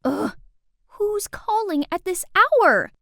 Ugh, who's calling at this hour?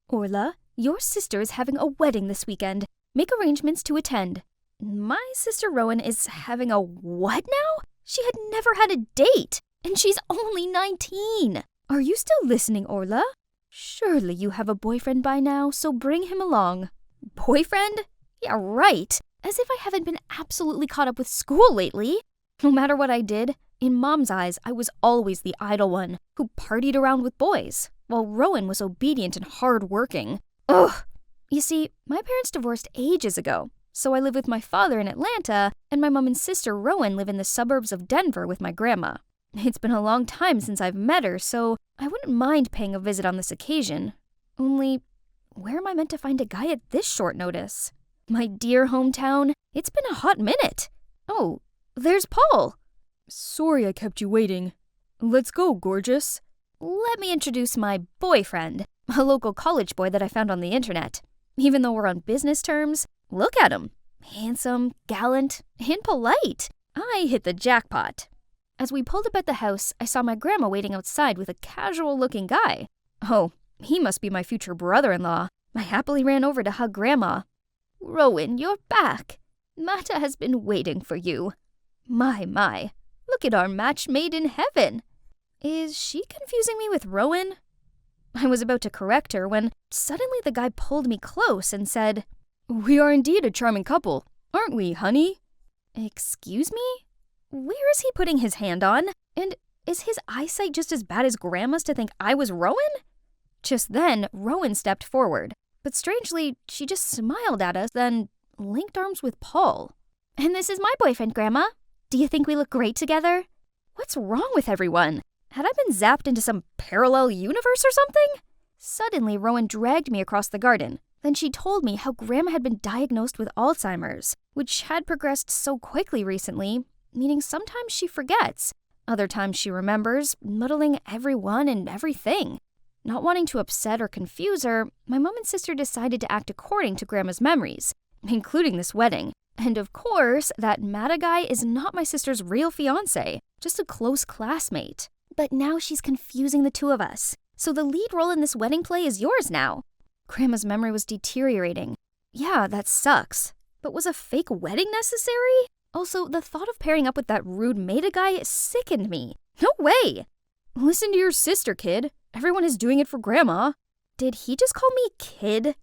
Orla, your sister is having a wedding this weekend. Make arrangements to attend. My sister Rowan is having a what now? She had never had a date, and she's only 19. Are you still listening, Orla? Surely you have a boyfriend by now, so bring him along. Boyfriend? Yeah, right. As if I haven't been absolutely caught up with school lately. No matter what I did, in Mom's eyes, I was always the idle one who partied around with boys, while Rowan was obedient and hard-working. Ugh! You see, my parents divorced ages ago, so I live with my father in Atlanta, and my mom and sister Rowan live in the suburbs of Denver with my grandma. It's been a long time since I've met her, so I wouldn't mind paying a visit on this occasion. Only, where am I meant to find a guy at this short notice? My dear hometown, it's been a hot minute. Oh, there's Paul. Sorry I kept you waiting. Let's go, gorgeous. Let me introduce my boyfriend, a local college boy that I found on the internet. Even though we're on business terms, look at him. Handsome, gallant, and polite. I hit the jackpot. As we pulled up at the house, I saw my grandma waiting outside with a casual-looking guy. Oh, he must be my future brother-in-law. I happily ran over to hug Grandma. Rowan, you're back. Mata has been waiting for you. My, look at our match made in heaven. Is she confusing me with Rowan? I was about to correct her when suddenly the guy pulled me close and said, We are indeed a charming couple, aren't we, honey? Excuse me? Where is he putting his hand on? And is his eyesight just as bad as Grandma's to think I was Rowan? Just then, Rowan stepped forward, but strangely, she just smiled at us, then linked arms with Paul. And this is my boyfriend, Grandma. Do you think we look great together? What's wrong with everyone? Had I been zapped into some parallel universe or something? Suddenly, Rowan dragged me across the garden. Then she told me how Grandma had been diagnosed with Alzheimer's, which had progressed so quickly recently, meaning sometimes she forgets. Other times she remembers, muddling everyone and everything. Not wanting to upset or confuse her, my mom and sister decided to act according to Grandma's memories, including this wedding. And of course, that Mata guy is not my sister's real fiancé, just a close classmate. But now she's confusing the two of us, so the lead role in this wedding play is yours now. Grandma's memory was deteriorating. Yeah, that sucks. But was a fake wedding necessary? Also, the thought of pairing up with that rude Mata guy sickened me. No way! Listen to your sister, kid. Everyone is doing it for Grandma. Did he just call me kid?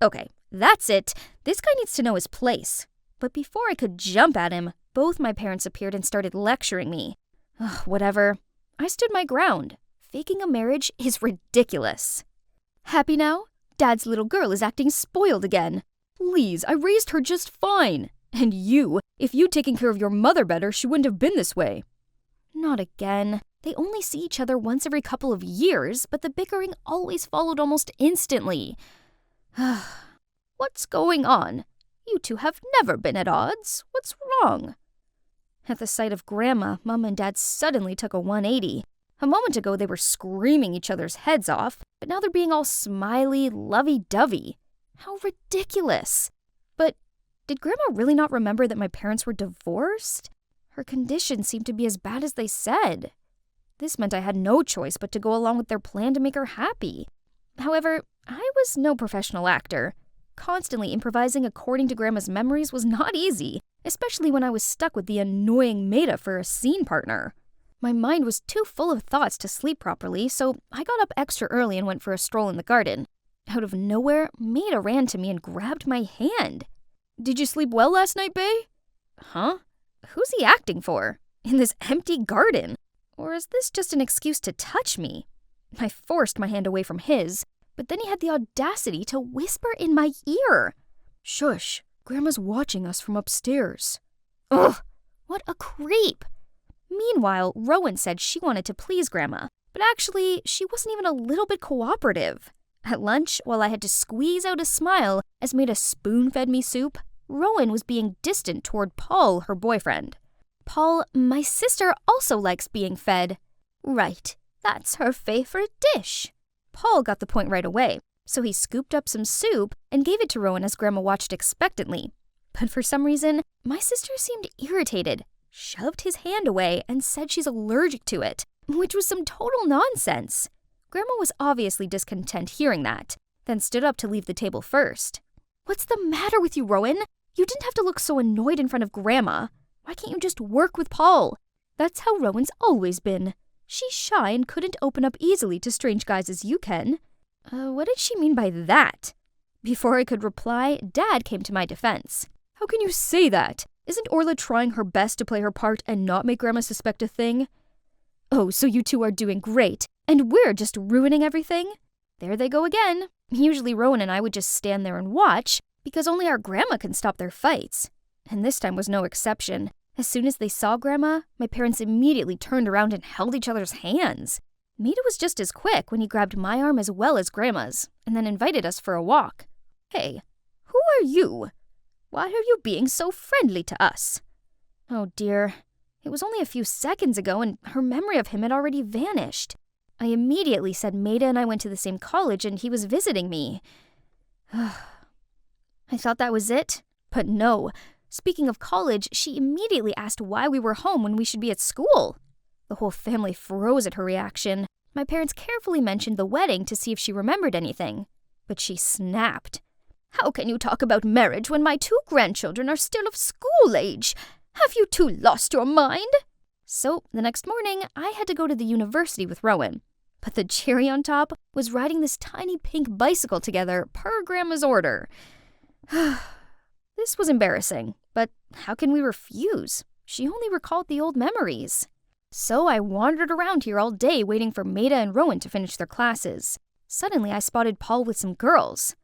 Okay, that's it. This guy needs to know his place. But before I could jump at him, both my parents appeared and started lecturing me. Ugh, whatever. I stood my ground. Faking a marriage is ridiculous. Happy now? Dad's little girl is acting spoiled again. Please, I raised her just fine. And you, if you'd taken care of your mother better, she wouldn't have been this way. Not again. They only see each other once every couple of years, but the bickering always followed almost instantly. What's going on? You two have never been at odds. What's wrong? At the sight of Grandma, Mom and Dad suddenly took a 180. A moment ago, they were screaming each other's heads off, but now they're being all smiley, lovey-dovey. How ridiculous. But did Grandma really not remember that my parents were divorced? Her condition seemed to be as bad as they said. This meant I had no choice but to go along with their plan to make her happy. However, I was no professional actor. Constantly improvising according to Grandma's memories was not easy, especially when I was stuck with the annoying Mata for a scene partner. My mind was too full of thoughts to sleep properly, so I got up extra early and went for a stroll in the garden. Out of nowhere, Mata ran to me and grabbed my hand. Did you sleep well last night, bae? Huh? Who's he acting for? In this empty garden? Or is this just an excuse to touch me? I forced my hand away from his, but then he had the audacity to whisper in my ear. Shush, Grandma's watching us from upstairs. Ugh, what a creep. Meanwhile, Rowan said she wanted to please Grandma, but actually, she wasn't even a little bit cooperative. At lunch, while I had to squeeze out a smile as Mata spoon-fed me soup, Rowan was being distant toward Paul, her boyfriend. Paul, my sister, also likes being fed. Right, that's her favorite dish. Paul got the point right away, so he scooped up some soup and gave it to Rowan as Grandma watched expectantly. But for some reason, my sister seemed irritated, shoved his hand away, and said she's allergic to it, which was some total nonsense. Grandma was obviously discontent hearing that, then stood up to leave the table first. What's the matter with you, Rowan? You didn't have to look so annoyed in front of Grandma. Why can't you just work with Paul? That's how Rowan's always been. She's shy and couldn't open up easily to strange guys as you can. What did she mean by that? Before I could reply, Dad came to my defense. How can you say that? Isn't Orla trying her best to play her part and not make Grandma suspect a thing? Oh, so you two are doing great, and we're just ruining everything? There they go again. Usually Rowan and I would just stand there and watch, because only our grandma can stop their fights. And this time was no exception. As soon as they saw Grandma, my parents immediately turned around and held each other's hands. Maida was just as quick when he grabbed my arm as well as Grandma's, and then invited us for a walk. Hey, who are you? Why are you being so friendly to us? Oh dear, it was only a few seconds ago and her memory of him had already vanished. I immediately said Maida and I went to the same college and he was visiting me. I thought that was it, but no. Speaking of college, she immediately asked why we were home when we should be at school. The whole family froze at her reaction. My parents carefully mentioned the wedding to see if she remembered anything. But she snapped. How can you talk about marriage when my 2 grandchildren are still of school age? Have you two lost your mind? So, the next morning, I had to go to the university with Rowan. But the cherry on top was riding this tiny pink bicycle together per Grandma's order. This was embarrassing, but how can we refuse? She only recalled the old memories. So I wandered around here all day waiting for Maida and Rowan to finish their classes. Suddenly I spotted Paul with some girls.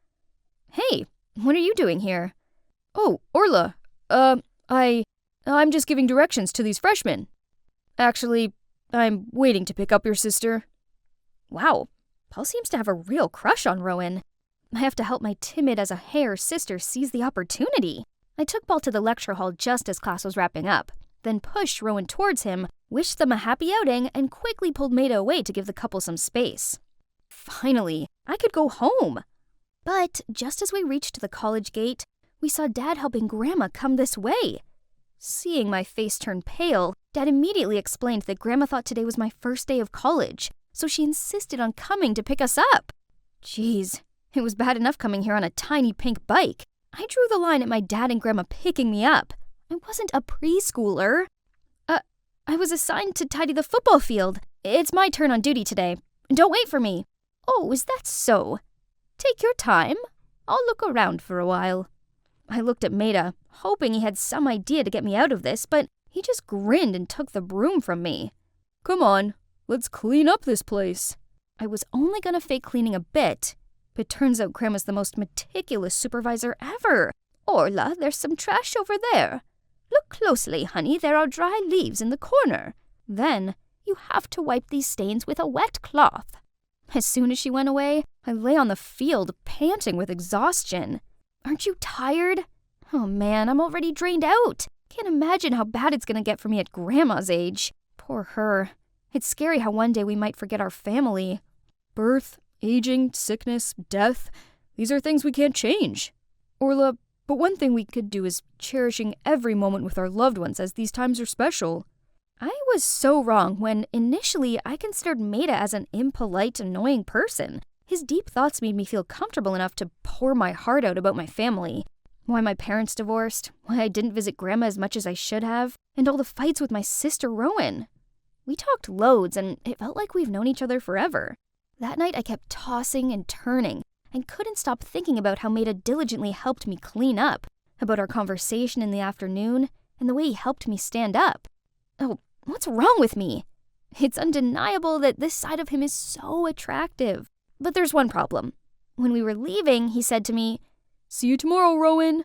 Hey, what are you doing here? Oh, Orla, I'm just giving directions to these freshmen. Actually, I'm waiting to pick up your sister. Wow, Paul seems to have a real crush on Rowan. I have to help my timid as a hair sister seize the opportunity. I took Paul to the lecture hall just as class was wrapping up, then pushed Rowan towards him, wished them a happy outing, and quickly pulled Maida away to give the couple some space. Finally, I could go home. But just as we reached the college gate, we saw Dad helping Grandma come this way. Seeing my face turn pale, Dad immediately explained that Grandma thought today was my first day of college, so she insisted on coming to pick us up. Jeez, it was bad enough coming here on a tiny pink bike. I drew the line at my dad and Grandma picking me up. I wasn't a preschooler. I was assigned to tidy the football field. It's my turn on duty today. Don't wait for me. Oh, is that so? Take your time. I'll look around for a while. I looked at Maida, hoping he had some idea to get me out of this, but he just grinned and took the broom from me. Come on, let's clean up this place. I was only gonna fake cleaning a bit, but turns out Grandma's the most meticulous supervisor ever. Orla, there's some trash over there. Look closely, honey, there are dry leaves in the corner. Then, you have to wipe these stains with a wet cloth. As soon as she went away, I lay on the field, panting with exhaustion. Aren't you tired? Oh man, I'm already drained out. Can't imagine how bad it's gonna get for me at Grandma's age. Poor her. It's scary how one day we might forget our family. Birth, aging, sickness, death, these are things we can't change. Orla, but one thing we could do is cherishing every moment with our loved ones as these times are special. I was so wrong when initially I considered Maida as an impolite, annoying person. His deep thoughts made me feel comfortable enough to pour my heart out about my family. Why my parents divorced, why I didn't visit Grandma as much as I should have, and all the fights with my sister Rowan. We talked loads and it felt like we've known each other forever. That night I kept tossing and turning and couldn't stop thinking about how Maida diligently helped me clean up, about our conversation in the afternoon, and the way he helped me stand up. Oh, what's wrong with me? It's undeniable that this side of him is so attractive. But there's one problem. When we were leaving, he said to me, "See you tomorrow, Rowan."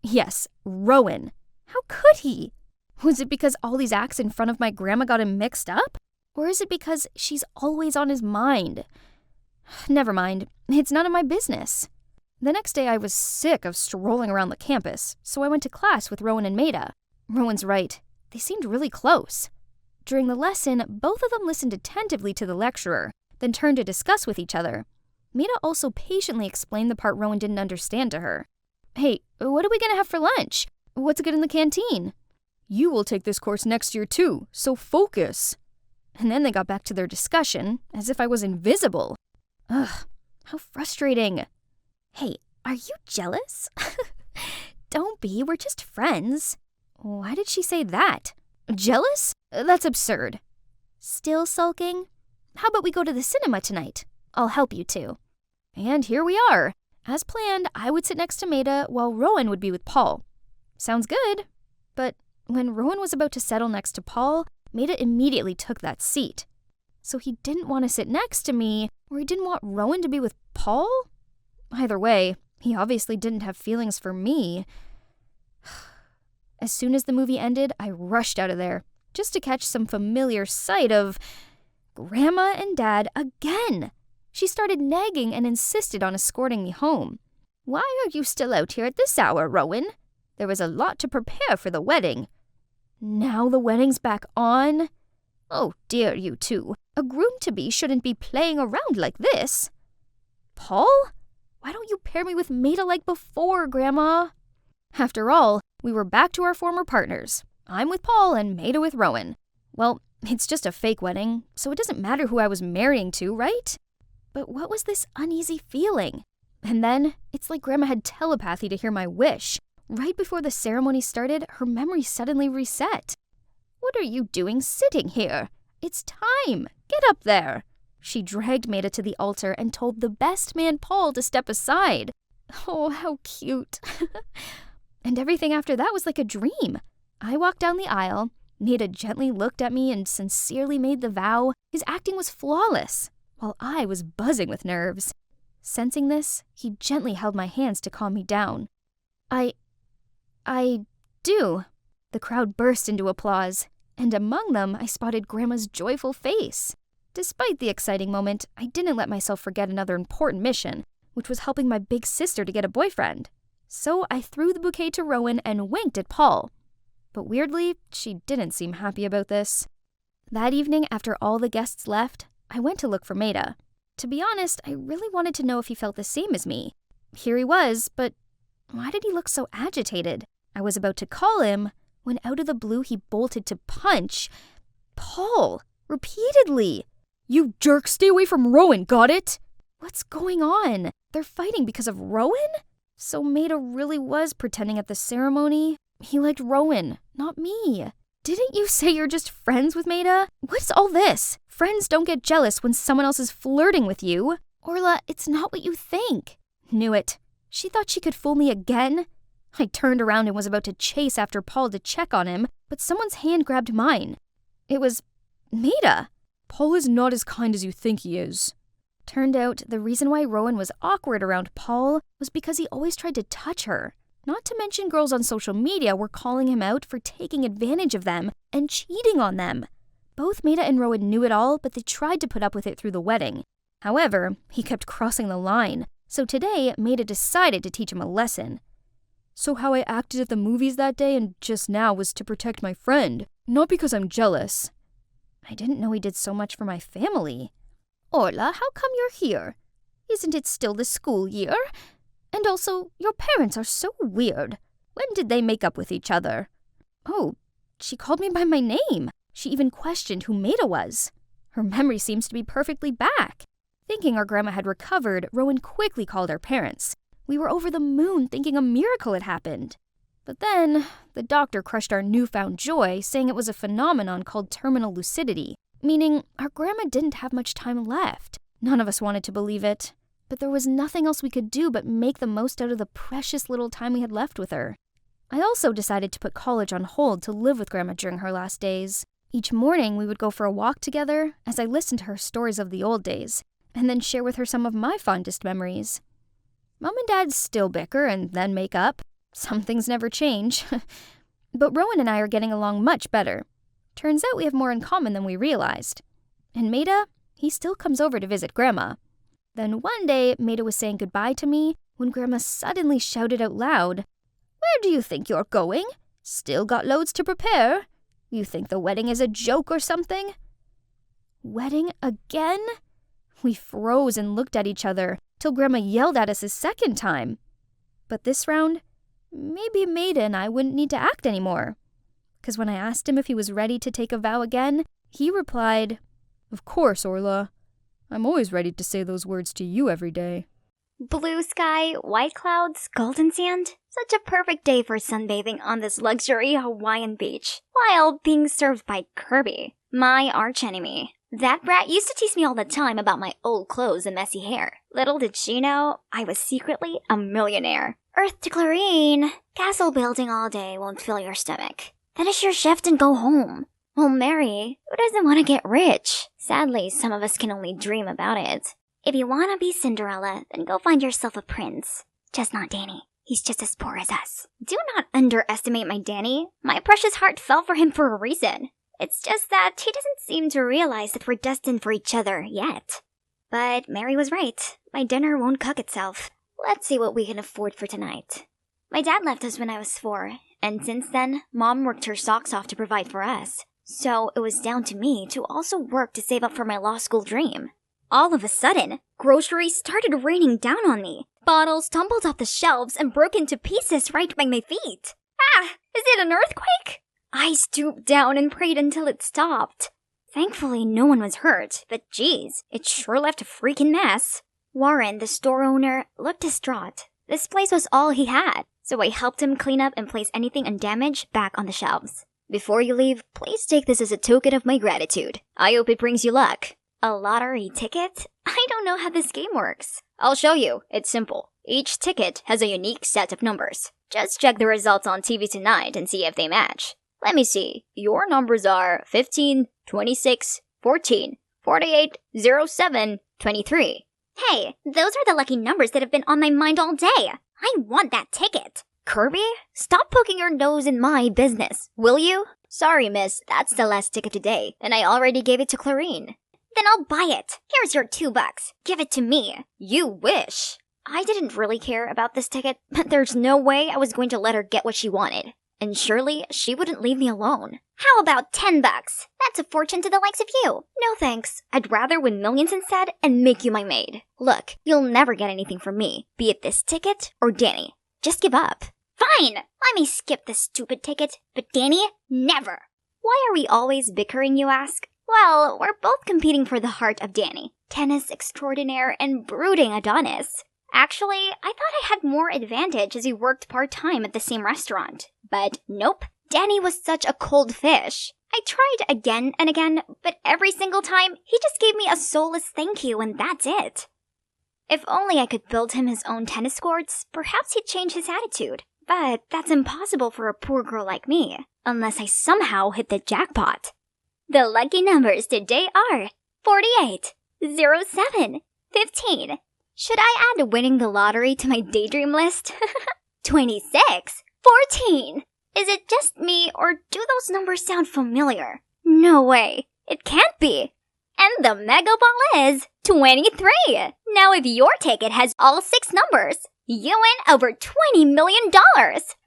Yes, Rowan. How could he? Was it because all these acts in front of my grandma got him mixed up? Or is it because she's always on his mind? Never mind. It's none of my business. The next day I was sick of strolling around the campus, so I went to class with Rowan and Maida. Rowan's right. They seemed really close. During the lesson, both of them listened attentively to the lecturer, then turned to discuss with each other. Maida also patiently explained the part Rowan didn't understand to her. Hey, what are we gonna have for lunch? What's good in the canteen? You will take this course next year too, so focus. and then they got back to their discussion as if I was invisible. Ugh, how frustrating. Hey, are you jealous? Don't be, we're just friends. Why did she say that? Jealous? That's absurd. Still sulking? How about we go to the cinema tonight? I'll help you too. And here we are. As planned, I would sit next to Maida while Rowan would be with Paul. Sounds good. But when Rowan was about to settle next to Paul, Maida immediately took that seat. So he didn't want to sit next to me, or he didn't want Rowan to be with Paul? Either way, he obviously didn't have feelings for me. As soon as the movie ended, I rushed out of there, just to catch some familiar sight of Grandma and Dad again. She started nagging and insisted on escorting me home. Why are you still out here at this hour, Rowan? There was a lot to prepare for the wedding. Now the wedding's back on? Oh dear, you two. A groom-to-be shouldn't be playing around like this. Paul? Why don't you pair me with Maida like before, Grandma? After all, we were back to our former partners. I'm with Paul and Maida with Rowan. Well, it's just a fake wedding, so it doesn't matter who I was marrying to, right? But what was this uneasy feeling? And then, it's like Grandma had telepathy to hear my wish. Right before the ceremony started, her memory suddenly reset. What are you doing sitting here? It's time. Get up there. She dragged Maida to the altar and told the best man, Paul, to step aside. Oh, how cute. And everything after that was like a dream. I walked down the aisle. Maida gently looked at me and sincerely made the vow. His acting was flawless, while I was buzzing with nerves. Sensing this, he gently held my hands to calm me down. I do. The crowd burst into applause, and among them I spotted Grandma's joyful face. Despite the exciting moment, I didn't let myself forget another important mission, which was helping my big sister to get a boyfriend. So I threw the bouquet to Rowan and winked at Paul. But weirdly, she didn't seem happy about this. That evening, after all the guests left, I went to look for Maida. To be honest, I really wanted to know if he felt the same as me. Here he was, but why did he look so agitated? I was about to call him when out of the blue he bolted to punch Paul repeatedly. You jerk, stay away from Rowan, got it? What's going on? They're fighting because of Rowan? So Maida really was pretending at the ceremony? He liked Rowan, not me. Didn't you say you're just friends with Maida? What's all this? Friends don't get jealous when someone else is flirting with you. Orla, it's not what you think. Knew it. She thought she could fool me again. I turned around and was about to chase after Paul to check on him, but someone's hand grabbed mine. It was Maida. Paul is not as kind as you think he is. Turned out the reason why Rowan was awkward around Paul was because he always tried to touch her. Not to mention girls on social media were calling him out for taking advantage of them and cheating on them. Both Maida and Rowan knew it all, but they tried to put up with it through the wedding. However, he kept crossing the line, so today Maida decided to teach him a lesson. So how I acted at the movies that day and just now was to protect my friend, not because I'm jealous. I didn't know he did so much for my family. Orla, how come you're here? Isn't it still the school year? And also, your parents are so weird. When did they make up with each other? Oh, she called me by my name. She even questioned who Maida was. Her memory seems to be perfectly back. Thinking our grandma had recovered, Rowan quickly called our parents. We were over the moon thinking a miracle had happened. But then, the doctor crushed our newfound joy, saying it was a phenomenon called terminal lucidity, meaning our grandma didn't have much time left. None of us wanted to believe it, but there was nothing else we could do but make the most out of the precious little time we had left with her. I also decided to put college on hold to live with Grandma during her last days. Each morning, we would go for a walk together as I listened to her stories of the old days, and then share with her some of my fondest memories. Mom and Dad still bicker and then make up. Some things never change. But Rowan and I are getting along much better. Turns out we have more in common than we realized. And Maida, he still comes over to visit Grandma. Then one day, Maida was saying goodbye to me when Grandma suddenly shouted out loud, "Where do you think you're going? Still got loads to prepare. You think the wedding is a joke or something?" Wedding again? We froze and looked at each other till Grandma yelled at us a second time. But this round, maybe Maida and I wouldn't need to act anymore. Because when I asked him if he was ready to take a vow again, He replied, Of course, Orla. I'm always ready to say those words to you every day. Blue sky, white clouds, golden sand. Such a perfect day for sunbathing on this luxury Hawaiian beach, while being served by Kirby, my archenemy. That brat used to tease me all the time about my old clothes and messy hair. Little did she know, I was secretly a millionaire. Earth to Clarine. Castle building all day won't fill your stomach. Finish your shift and go home. Well, Mary, who doesn't want to get rich? Sadly, some of us can only dream about it. If you want to be Cinderella, then go find yourself a prince. Just not Danny. He's just as poor as us. Do not underestimate my Danny. My precious heart fell for him for a reason. It's just that he doesn't seem to realize that we're destined for each other yet. But Mary was right. My dinner won't cook itself. Let's see what we can afford for tonight. My dad left us when I was 4, and since then, Mom worked her socks off to provide for us. So it was down to me to also work to save up for my law school dream. All of a sudden, groceries started raining down on me. Bottles tumbled off the shelves and broke into pieces right by my feet. Ah! Is it an earthquake? I stooped down and prayed until it stopped. Thankfully, no one was hurt, but geez, it sure left a freaking mess. Warren, the store owner, looked distraught. This place was all he had, so I helped him clean up and place anything undamaged back on the shelves. Before you leave, please take this as a token of my gratitude. I hope it brings you luck. A lottery ticket? I don't know how this game works. I'll show you. It's simple. Each ticket has a unique set of numbers. Just check the results on TV tonight and see if they match. Let me see. Your numbers are 15, 26, 14, 48, 07, 23. Hey, those are the lucky numbers that have been on my mind all day. I want that ticket. Kirby, stop poking your nose in my business, will you? Sorry, miss, that's the last ticket today, and I already gave it to Clarine. Then I'll buy it. Here's your $2. Give it to me. You wish. I didn't really care about this ticket, but there's no way I was going to let her get what she wanted. And surely she wouldn't leave me alone. How about $10? That's a fortune to the likes of you. No thanks. I'd rather win millions instead and make you my maid. Look, you'll never get anything from me, be it this ticket or Danny. Just give up. Fine! Let me skip this stupid ticket, but Danny, never. Why are we always bickering, you ask? Well, we're both competing for the heart of Danny. Tennis extraordinaire and brooding Adonis. Actually, I thought I had more advantage as we worked part-time at the same restaurant. But nope, Danny was such a cold fish. I tried again and again, but every single time, he just gave me a soulless thank you and that's it. If only I could build him his own tennis courts, perhaps he'd change his attitude. But that's impossible for a poor girl like me, unless I somehow hit the jackpot. The lucky numbers today are 48, 07, 15. Should I add winning the lottery to my daydream list? 26, 14. Is it just me, or do those numbers sound familiar? No way. It can't be. And the mega ball is 23. Now if your ticket has all 6 numbers, you win over $20 million.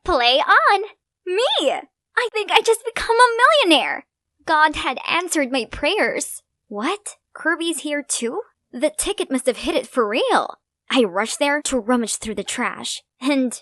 Play on. Me. I think I just become a millionaire. God had answered my prayers. What? Kirby's here too? The ticket must have hit it for real. I rushed there to rummage through the trash. And,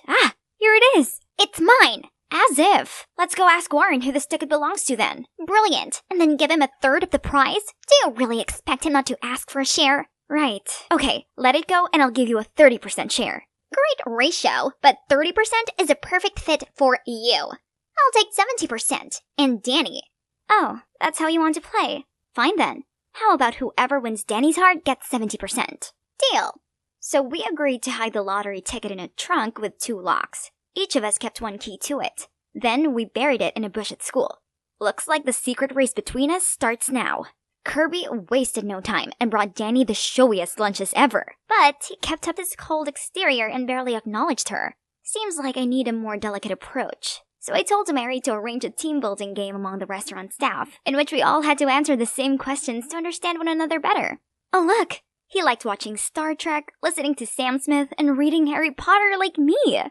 here it is. It's mine. As if. Let's go ask Warren who this ticket belongs to then. Brilliant. And then give him a third of the prize? Do you really expect him not to ask for a share? Right. Okay, let it go and I'll give you a 30% share. Great ratio, but 30% is a perfect fit for you. I'll take 70%. And Danny. Oh, that's how you want to play. Fine then. How about whoever wins Danny's heart gets 70%? Deal. So we agreed to hide the lottery ticket in a trunk with 2 locks. Each of us kept 1 key to it. Then we buried it in a bush at school. Looks like the secret race between us starts now. Kirby wasted no time and brought Danny the showiest lunches ever. But he kept up his cold exterior and barely acknowledged her. Seems like I need a more delicate approach. So I told Mary to arrange a team-building game among the restaurant staff, in which we all had to answer the same questions to understand one another better. Oh look! He liked watching Star Trek, listening to Sam Smith, and reading Harry Potter like me!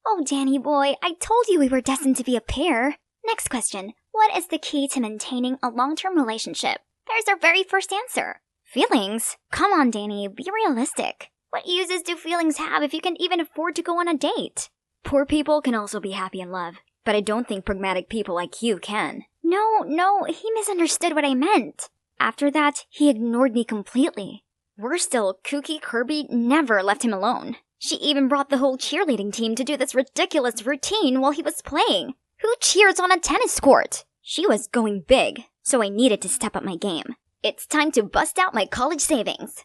Oh, Danny boy, I told you we were destined to be a pair. Next question. What is the key to maintaining a long-term relationship? There's our very first answer. Feelings? Come on, Danny, be realistic. What uses do feelings have if you can't even afford to go on a date? Poor people can also be happy in love, but I don't think pragmatic people like you can. No, he misunderstood what I meant. After that, he ignored me completely. Worse still, kooky Kirby never left him alone. She even brought the whole cheerleading team to do this ridiculous routine while he was playing. Who cheers on a tennis court? She was going big, so I needed to step up my game. It's time to bust out my college savings.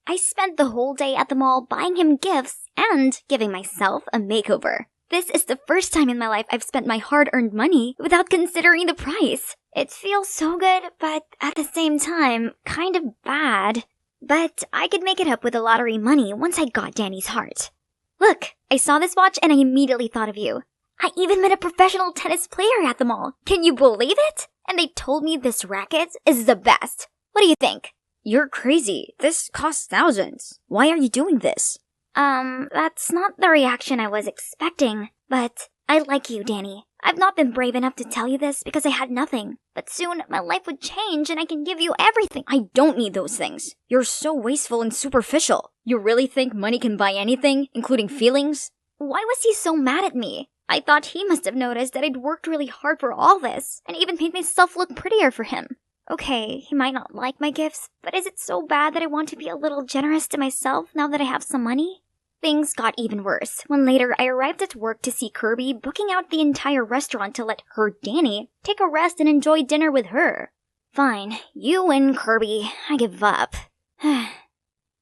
I spent the whole day at the mall buying him gifts and giving myself a makeover. This is the first time in my life I've spent my hard-earned money without considering the price. It feels so good, but at the same time, kind of bad. But I could make it up with the lottery money once I got Danny's heart. Look, I saw this watch and I immediately thought of you. I even met a professional tennis player at the mall. Can you believe it? And they told me this racket is the best. What do you think? You're crazy. This costs thousands. Why are you doing this? That's not the reaction I was expecting. But I like you, Danny. I've not been brave enough to tell you this because I had nothing. But soon, my life would change and I can give you everything. I don't need those things. You're so wasteful and superficial. You really think money can buy anything, including feelings? Why was he so mad at me? I thought he must have noticed that I'd worked really hard for all this, and even made myself look prettier for him. Okay, he might not like my gifts, but is it so bad that I want to be a little generous to myself now that I have some money? Things got even worse when later I arrived at work to see Kirby booking out the entire restaurant to let her, Danny, take a rest and enjoy dinner with her. Fine, you win, Kirby. I give up.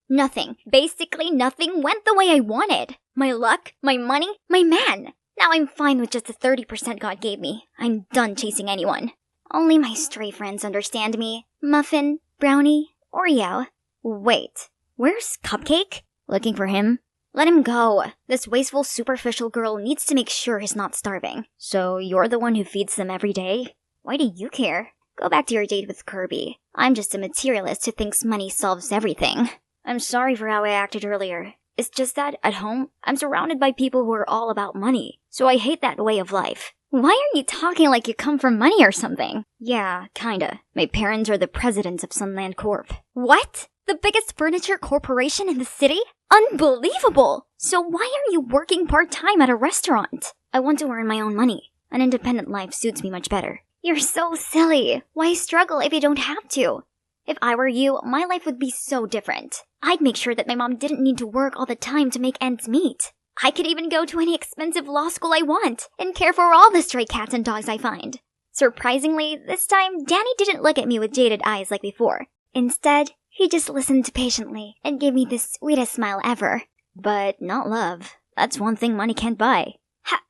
Nothing, basically nothing went the way I wanted. My luck, my money, my man. Now I'm fine with just the 30% God gave me. I'm done chasing anyone. Only my stray friends understand me. Muffin, Brownie, Oreo. Wait, where's Cupcake? Looking for him? Let him go. This wasteful, superficial girl needs to make sure he's not starving. So you're the one who feeds them every day? Why do you care? Go back to your date with Kirby. I'm just a materialist who thinks money solves everything. I'm sorry for how I acted earlier. It's just that, at home, I'm surrounded by people who are all about money. So I hate that way of life. Why are you talking like you come from money or something? Yeah, kinda. My parents are the presidents of Sunland Corp. What? The biggest furniture corporation in the city? Unbelievable! So why are you working part-time at a restaurant? I want to earn my own money. An independent life suits me much better. You're so silly. Why struggle if you don't have to? If I were you, my life would be so different. I'd make sure that my mom didn't need to work all the time to make ends meet. I could even go to any expensive law school I want and care for all the stray cats and dogs I find. Surprisingly, this time, Danny didn't look at me with jaded eyes like before. Instead, he just listened patiently and gave me the sweetest smile ever. But not love. That's one thing money can't buy.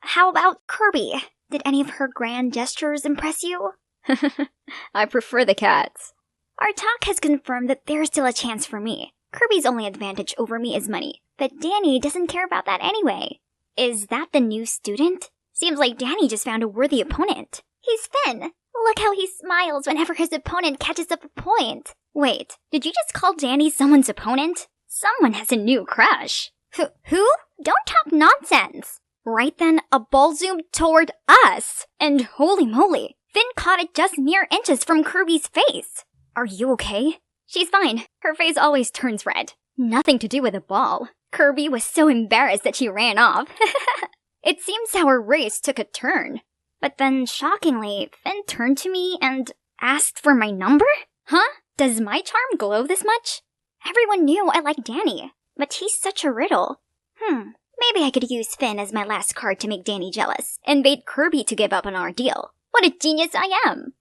How about Kirby? Did any of her grand gestures impress you? I prefer the cats. Our talk has confirmed that there's still a chance for me. Kirby's only advantage over me is money, but Danny doesn't care about that anyway. Is that the new student? Seems like Danny just found a worthy opponent. He's Finn. Look how he smiles whenever his opponent catches up a point. Wait, did you just call Danny someone's opponent? Someone has a new crush. Who? Don't talk nonsense. Right then, a ball zoomed toward us. And holy moly, Finn caught it just mere inches from Kirby's face. Are you okay? She's fine. Her face always turns red. Nothing to do with the ball. Kirby was so embarrassed that she ran off. It seems our race took a turn. But then, shockingly, Finn turned to me and asked for my number? Huh? Does my charm glow this much? Everyone knew I liked Danny, but he's such a riddle. Maybe I could use Finn as my last card to make Danny jealous and bait Kirby to give up on our deal. What a genius I am!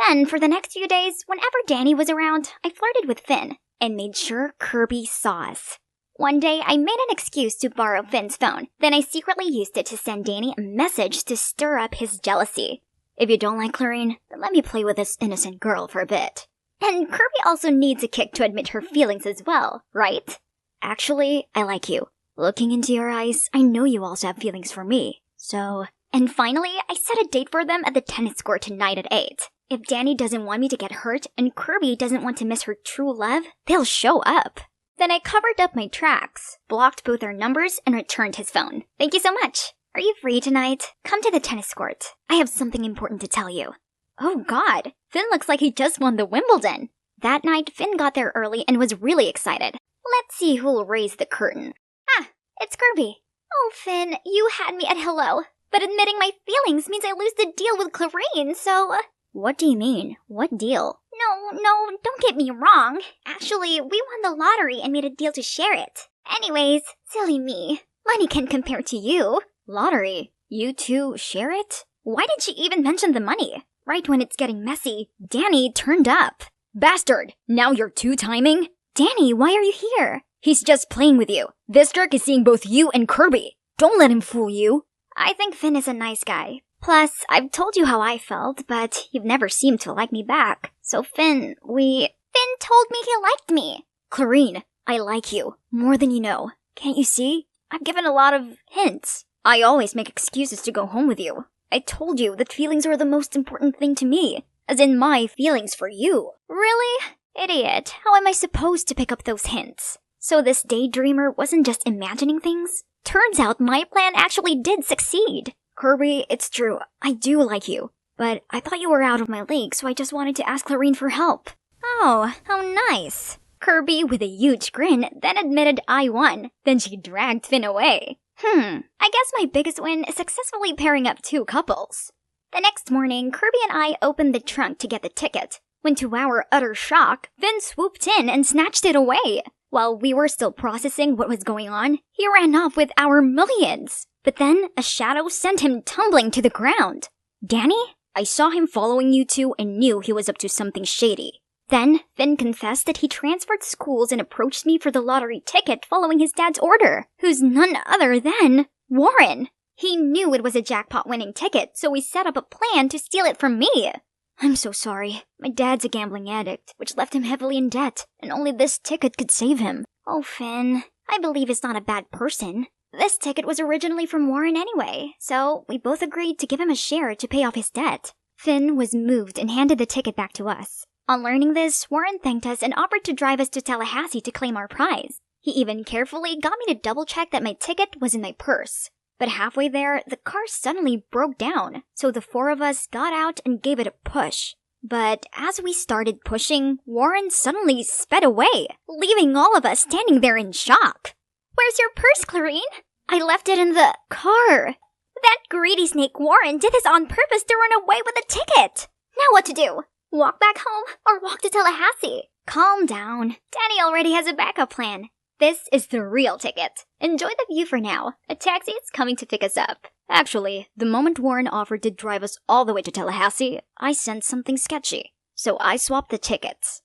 Then, for the next few days, whenever Danny was around, I flirted with Finn and made sure Kirby saw us. One day, I made an excuse to borrow Finn's phone. Then I secretly used it to send Danny a message to stir up his jealousy. If you don't like Clarine, then let me play with this innocent girl for a bit. And Kirby also needs a kick to admit her feelings as well, right? Actually, I like you. Looking into your eyes, I know you also have feelings for me. So... And finally, I set a date for them at the tennis court tonight at 8. If Danny doesn't want me to get hurt and Kirby doesn't want to miss her true love, they'll show up. Then I covered up my tracks, blocked both our numbers, and returned his phone. Thank you so much. Are you free tonight? Come to the tennis court. I have something important to tell you. Oh God, Finn looks like he just won the Wimbledon. That night, Finn got there early and was really excited. Let's see who'll raise the curtain. Ah, it's Kirby. Oh, Finn, you had me at hello. But admitting my feelings means I lose the deal with Clarine, so... What do you mean? What deal? No, don't get me wrong. Actually, we won the lottery and made a deal to share it. Anyways, silly me. Money can't compare to you. Lottery? You two share it? Why did she even mention the money? Right when it's getting messy, Danny turned up. Bastard! Now you're two-timing? Danny, why are you here? He's just playing with you. This jerk is seeing both you and Kirby. Don't let him fool you. I think Finn is a nice guy. Plus, I've told you how I felt, but you've never seemed to like me back. So Finn told me he liked me. Clarine, I like you. More than you know. Can't you see? I've given a lot of hints. I always make excuses to go home with you. I told you that feelings are the most important thing to me. As in my feelings for you. Really? Idiot, how am I supposed to pick up those hints? So this daydreamer wasn't just imagining things? Turns out my plan actually did succeed. Kirby, it's true, I do like you. But I thought you were out of my league, so I just wanted to ask Clarine for help. Oh, how nice. Kirby, with a huge grin, then admitted I won. Then she dragged Finn away. I guess my biggest win is successfully pairing up two couples. The next morning, Kirby and I opened the trunk to get the ticket, when to our utter shock, Finn swooped in and snatched it away. While we were still processing what was going on, he ran off with our millions. But then, a shadow sent him tumbling to the ground. Danny? I saw him following you two and knew he was up to something shady. Then, Finn confessed that he transferred schools and approached me for the lottery ticket following his dad's order, who's none other than Warren. He knew it was a jackpot-winning ticket, so he set up a plan to steal it from me. I'm so sorry. My dad's a gambling addict, which left him heavily in debt, and only this ticket could save him. Oh, Finn, I believe he's not a bad person. This ticket was originally from Warren anyway, so we both agreed to give him a share to pay off his debt. Finn was moved and handed the ticket back to us. On learning this, Warren thanked us and offered to drive us to Tallahassee to claim our prize. He even carefully got me to double-check that my ticket was in my purse. But halfway there, the car suddenly broke down, so the four of us got out and gave it a push. But as we started pushing, Warren suddenly sped away, leaving all of us standing there in shock. Where's your purse, Clarine? I left it in the car. That greedy snake Warren did this on purpose to run away with the ticket. Now what to do? Walk back home or walk to Tallahassee? Calm down. Danny already has a backup plan. This is the real ticket. Enjoy the view for now. A taxi is coming to pick us up. Actually, the moment Warren offered to drive us all the way to Tallahassee, I sensed something sketchy. So I swapped the tickets.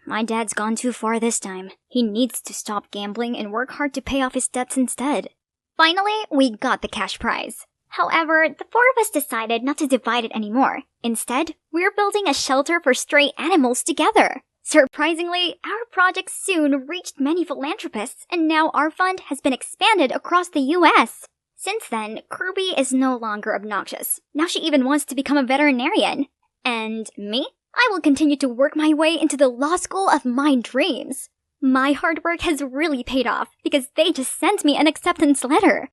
My dad's gone too far this time. He needs to stop gambling and work hard to pay off his debts instead. Finally, we got the cash prize. However, the four of us decided not to divide it anymore. Instead, we're building a shelter for stray animals together. Surprisingly, our project soon reached many philanthropists, and now our fund has been expanded across the US. Since then, Kirby is no longer obnoxious. Now she even wants to become a veterinarian. And me? I will continue to work my way into the law school of my dreams. My hard work has really paid off because they just sent me an acceptance letter.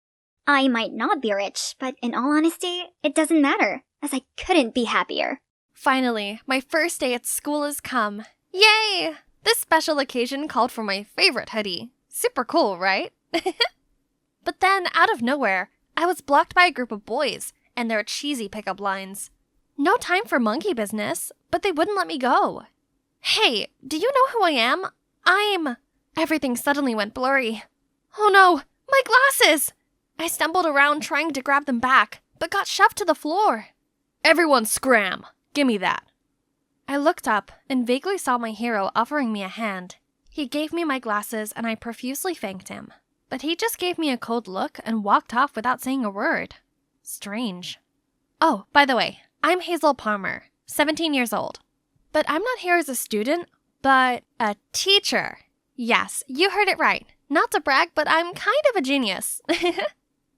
I might not be rich, but in all honesty, it doesn't matter, as I couldn't be happier. Finally, my first day at school has come. Yay! This special occasion called for my favorite hoodie. Super cool, right? But then, out of nowhere, I was blocked by a group of boys and their cheesy pickup lines. No time for monkey business, but they wouldn't let me go. Hey, do you know who I am? Everything suddenly went blurry. Oh no, my glasses! I stumbled around trying to grab them back, but got shoved to the floor. Everyone scram! Gimme that. I looked up and vaguely saw my hero offering me a hand. He gave me my glasses and I profusely thanked him. But he just gave me a cold look and walked off without saying a word. Strange. Oh, by the way, I'm Hazel Palmer, 17 years old. But I'm not here as a student, but a teacher. Yes, you heard it right. Not to brag, but I'm kind of a genius.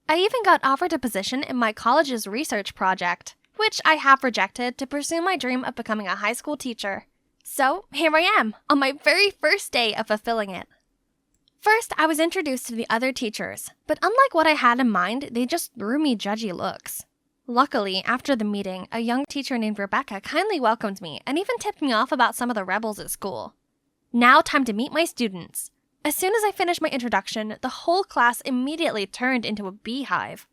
I even got offered a position in my college's research project, which I have rejected to pursue my dream of becoming a high school teacher. So here I am, on my very first day of fulfilling it. First, I was introduced to the other teachers, but unlike what I had in mind, they just threw me judgy looks. Luckily, after the meeting, a young teacher named Rebecca kindly welcomed me and even tipped me off about some of the rebels at school. Now, time to meet my students. As soon as I finished my introduction, the whole class immediately turned into a beehive.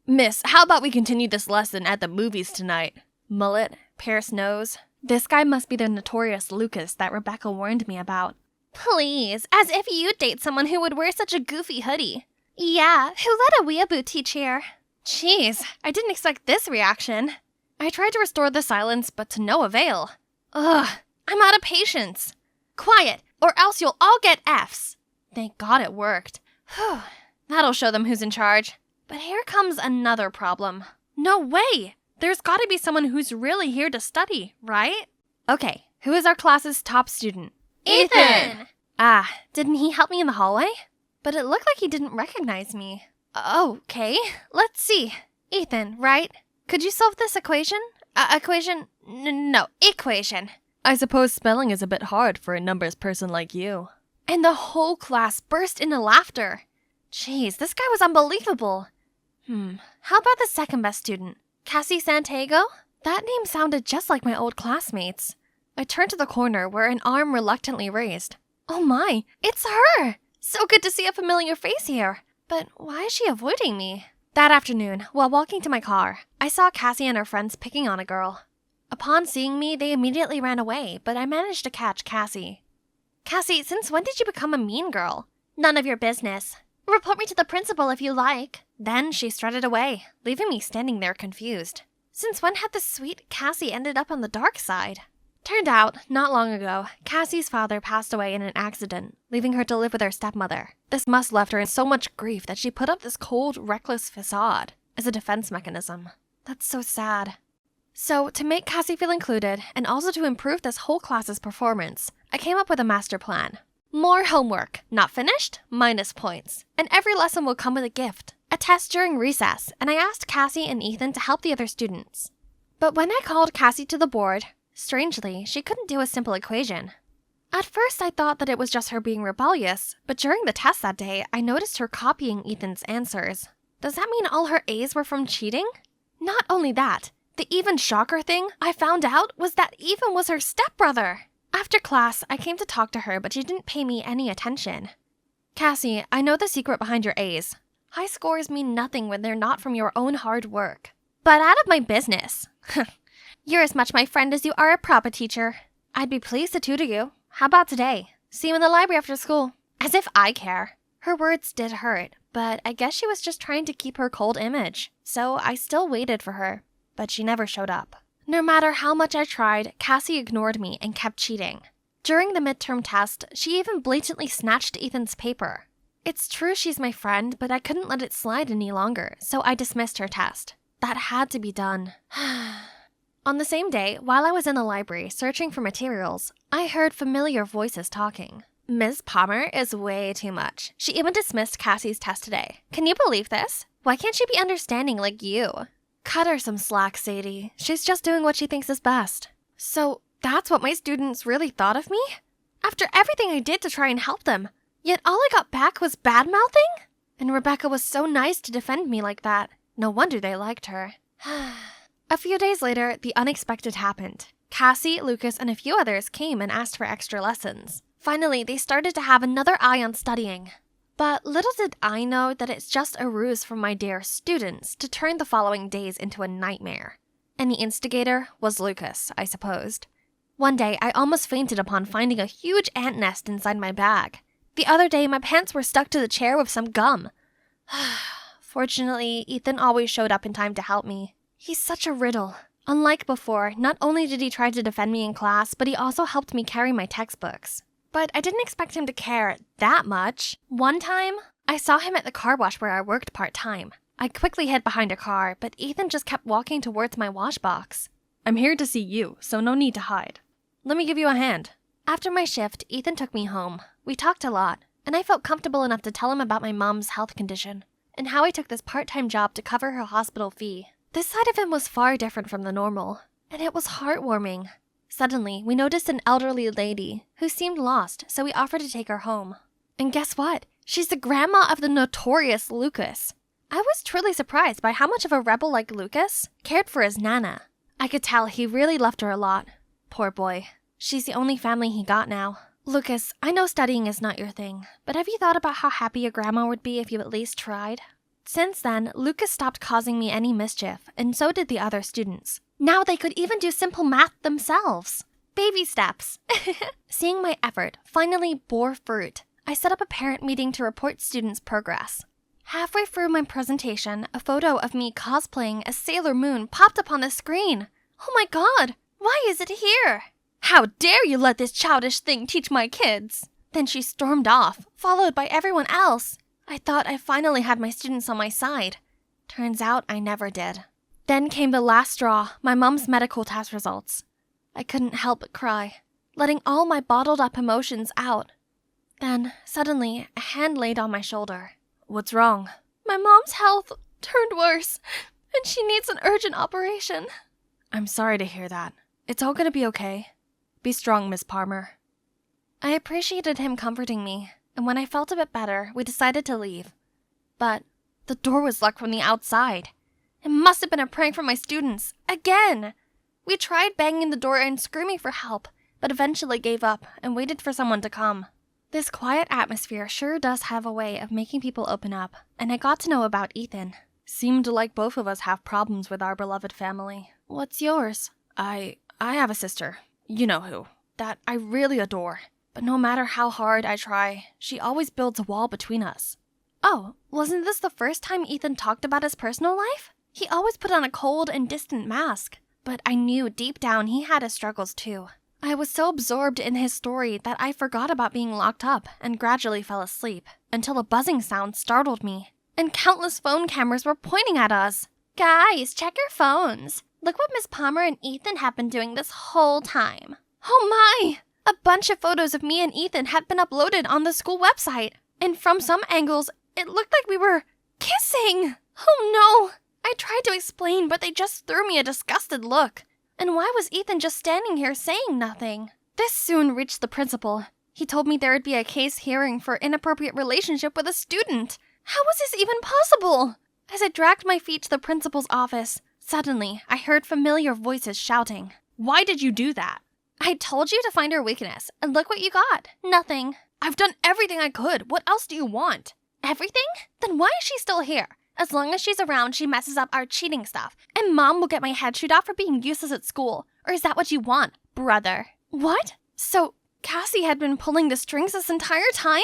Miss, how about we continue this lesson at the movies tonight? Mullet, pierced nose. This guy must be the notorious Lucas that Rebecca warned me about. Please, as if you'd date someone who would wear such a goofy hoodie. Yeah, who let a weeaboo teach here? Jeez, I didn't expect this reaction. I tried to restore the silence, but to no avail. Ugh, I'm out of patience. Quiet, or else you'll all get Fs. Thank God it worked. Whew, that'll show them who's in charge. But here comes another problem. No way! There's gotta be someone who's really here to study, right? Okay, who is our class's top student? Ethan! Ah, didn't he help me in the hallway? But it looked like he didn't recognize me. Okay, let's see. Ethan, right? Could you solve this equation? Equation? No, equation. I suppose spelling is a bit hard for a numbers person like you. And the whole class burst into laughter. Jeez, this guy was unbelievable. How about the second best student? Cassie Santiago? That name sounded just like my old classmates. I turned to the corner where an arm reluctantly raised. Oh my, it's her! So good to see a familiar face here. But why is she avoiding me? That afternoon, while walking to my car, I saw Cassie and her friends picking on a girl. Upon seeing me, they immediately ran away, but I managed to catch Cassie. Cassie, since when did you become a mean girl? None of your business. Report me to the principal if you like. Then she strutted away, leaving me standing there confused. Since when had the sweet Cassie ended up on the dark side? Turned out, not long ago, Cassie's father passed away in an accident, leaving her to live with her stepmother. This must left her in so much grief that she put up this cold, reckless facade as a defense mechanism. That's so sad. So, to make Cassie feel included, and also to improve this whole class's performance, I came up with a master plan. More homework, not finished, minus points. And every lesson will come with a gift. A test during recess, and I asked Cassie and Ethan to help the other students. But when I called Cassie to the board, strangely, she couldn't do a simple equation. At first, I thought that it was just her being rebellious, but during the test that day, I noticed her copying Ethan's answers. Does that mean all her A's were from cheating? Not only that, the even shocker thing I found out was that Ethan was her stepbrother. After class, I came to talk to her, but she didn't pay me any attention. Cassie, I know the secret behind your A's. High scores mean nothing when they're not from your own hard work. But out of my business. You're as much my friend as you are a proper teacher. I'd be pleased to tutor you. How about today? See you in the library after school. As if I care. Her words did hurt, but I guess she was just trying to keep her cold image. So I still waited for her, but she never showed up. No matter how much I tried, Cassie ignored me and kept cheating. During the midterm test, she even blatantly snatched Ethan's paper. It's true she's my friend, but I couldn't let it slide any longer, so I dismissed her test. That had to be done. On the same day, while I was in the library searching for materials, I heard familiar voices talking. Ms. Palmer is way too much. She even dismissed Cassie's test today. Can you believe this? Why can't she be understanding like you? Cut her some slack, Sadie. She's just doing what she thinks is best. So, that's what my students really thought of me? After everything I did to try and help them, yet all I got back was bad-mouthing? And Rebecca was so nice to defend me like that. No wonder they liked her. A few days later, the unexpected happened. Cassie, Lucas, and a few others came and asked for extra lessons. Finally, they started to have another eye on studying. But little did I know that it's just a ruse from my dear students to turn the following days into a nightmare. And the instigator was Lucas, I supposed. One day, I almost fainted upon finding a huge ant nest inside my bag. The other day, my pants were stuck to the chair with some gum. Fortunately, Ethan always showed up in time to help me. He's such a riddle. Unlike before, not only did he try to defend me in class, but he also helped me carry my textbooks. But I didn't expect him to care that much. One time, I saw him at the car wash where I worked part-time. I quickly hid behind a car, but Ethan just kept walking towards my wash box. I'm here to see you, so no need to hide. Let me give you a hand. After my shift, Ethan took me home. We talked a lot, and I felt comfortable enough to tell him about my mom's health condition, and how I took this part-time job to cover her hospital fee. This side of him was far different from the normal, and it was heartwarming. Suddenly, we noticed an elderly lady who seemed lost, so we offered to take her home. And guess what? She's the grandma of the notorious Lucas. I was truly surprised by how much of a rebel like Lucas cared for his Nana. I could tell he really loved her a lot. Poor boy. She's the only family he got now. Lucas, I know studying is not your thing, but have you thought about how happy your grandma would be if you at least tried? Since then, Lucas stopped causing me any mischief, and so did the other students. Now they could even do simple math themselves. Baby steps. Seeing my effort finally bore fruit, I set up a parent meeting to report students' progress. Halfway through my presentation, a photo of me cosplaying as Sailor Moon popped up on the screen. Oh my god, why is it here? How dare you let this childish thing teach my kids? Then she stormed off, followed by everyone else. I thought I finally had my students on my side. Turns out I never did. Then came the last straw, my mom's medical test results. I couldn't help but cry, letting all my bottled up emotions out. Then, suddenly, a hand laid on my shoulder. What's wrong? My mom's health turned worse, and she needs an urgent operation. I'm sorry to hear that. It's all gonna be okay. Be strong, Miss Palmer. I appreciated him comforting me, and when I felt a bit better, we decided to leave. But the door was locked from the outside. It must have been a prank from my students. Again! We tried banging the door and screaming for help, but eventually gave up and waited for someone to come. This quiet atmosphere sure does have a way of making people open up, and I got to know about Ethan. Seemed like both of us have problems with our beloved family. What's yours? I have a sister. You know who. That I really adore. But no matter how hard I try, she always builds a wall between us. Oh, wasn't this the first time Ethan talked about his personal life? He always put on a cold and distant mask. But I knew deep down he had his struggles too. I was so absorbed in his story that I forgot about being locked up and gradually fell asleep, until a buzzing sound startled me, and countless phone cameras were pointing at us. Guys, check your phones. Look what Miss Palmer and Ethan have been doing this whole time. Oh my! A bunch of photos of me and Ethan had been uploaded on the school website, and from some angles, it looked like we were kissing. Oh no! I tried to explain, but they just threw me a disgusted look. And why was Ethan just standing here saying nothing? This soon reached the principal. He told me there would be a case hearing for inappropriate relationship with a student. How was this even possible? As I dragged my feet to the principal's office, suddenly I heard familiar voices shouting. Why did you do that? I told you to find her weakness, and look what you got. Nothing. I've done everything I could. What else do you want? Everything? Then why is she still here? As long as she's around, she messes up our cheating stuff, and Mom will get my head chewed off for being useless at school. Or is that what you want, brother? What? So, Cassie had been pulling the strings this entire time?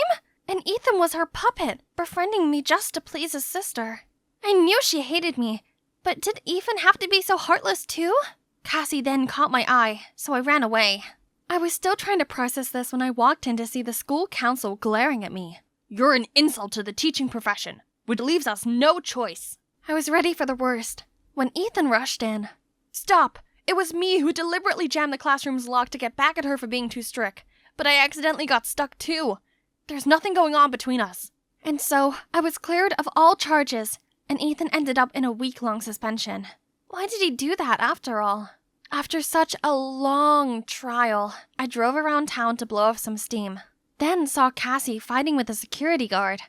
And Ethan was her puppet, befriending me just to please his sister. I knew she hated me, but did Ethan have to be so heartless too? Cassie then caught my eye, so I ran away. I was still trying to process this when I walked in to see the school council glaring at me. You're an insult to the teaching profession, which leaves us no choice. I was ready for the worst, when Ethan rushed in. Stop! It was me who deliberately jammed the classroom's lock to get back at her for being too strict, but I accidentally got stuck too. There's nothing going on between us. And so, I was cleared of all charges, and Ethan ended up in a week-long suspension. Why did he do that after all? After such a long trial, I drove around town to blow off some steam. Then saw Cassie fighting with a security guard.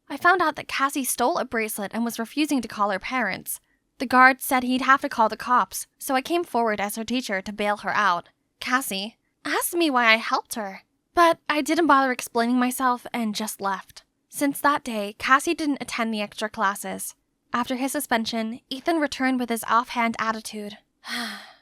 I found out that Cassie stole a bracelet and was refusing to call her parents. The guard said he'd have to call the cops, so I came forward as her teacher to bail her out. Cassie asked me why I helped her, but I didn't bother explaining myself and just left. Since that day, Cassie didn't attend the extra classes. After his suspension, Ethan returned with his offhand attitude.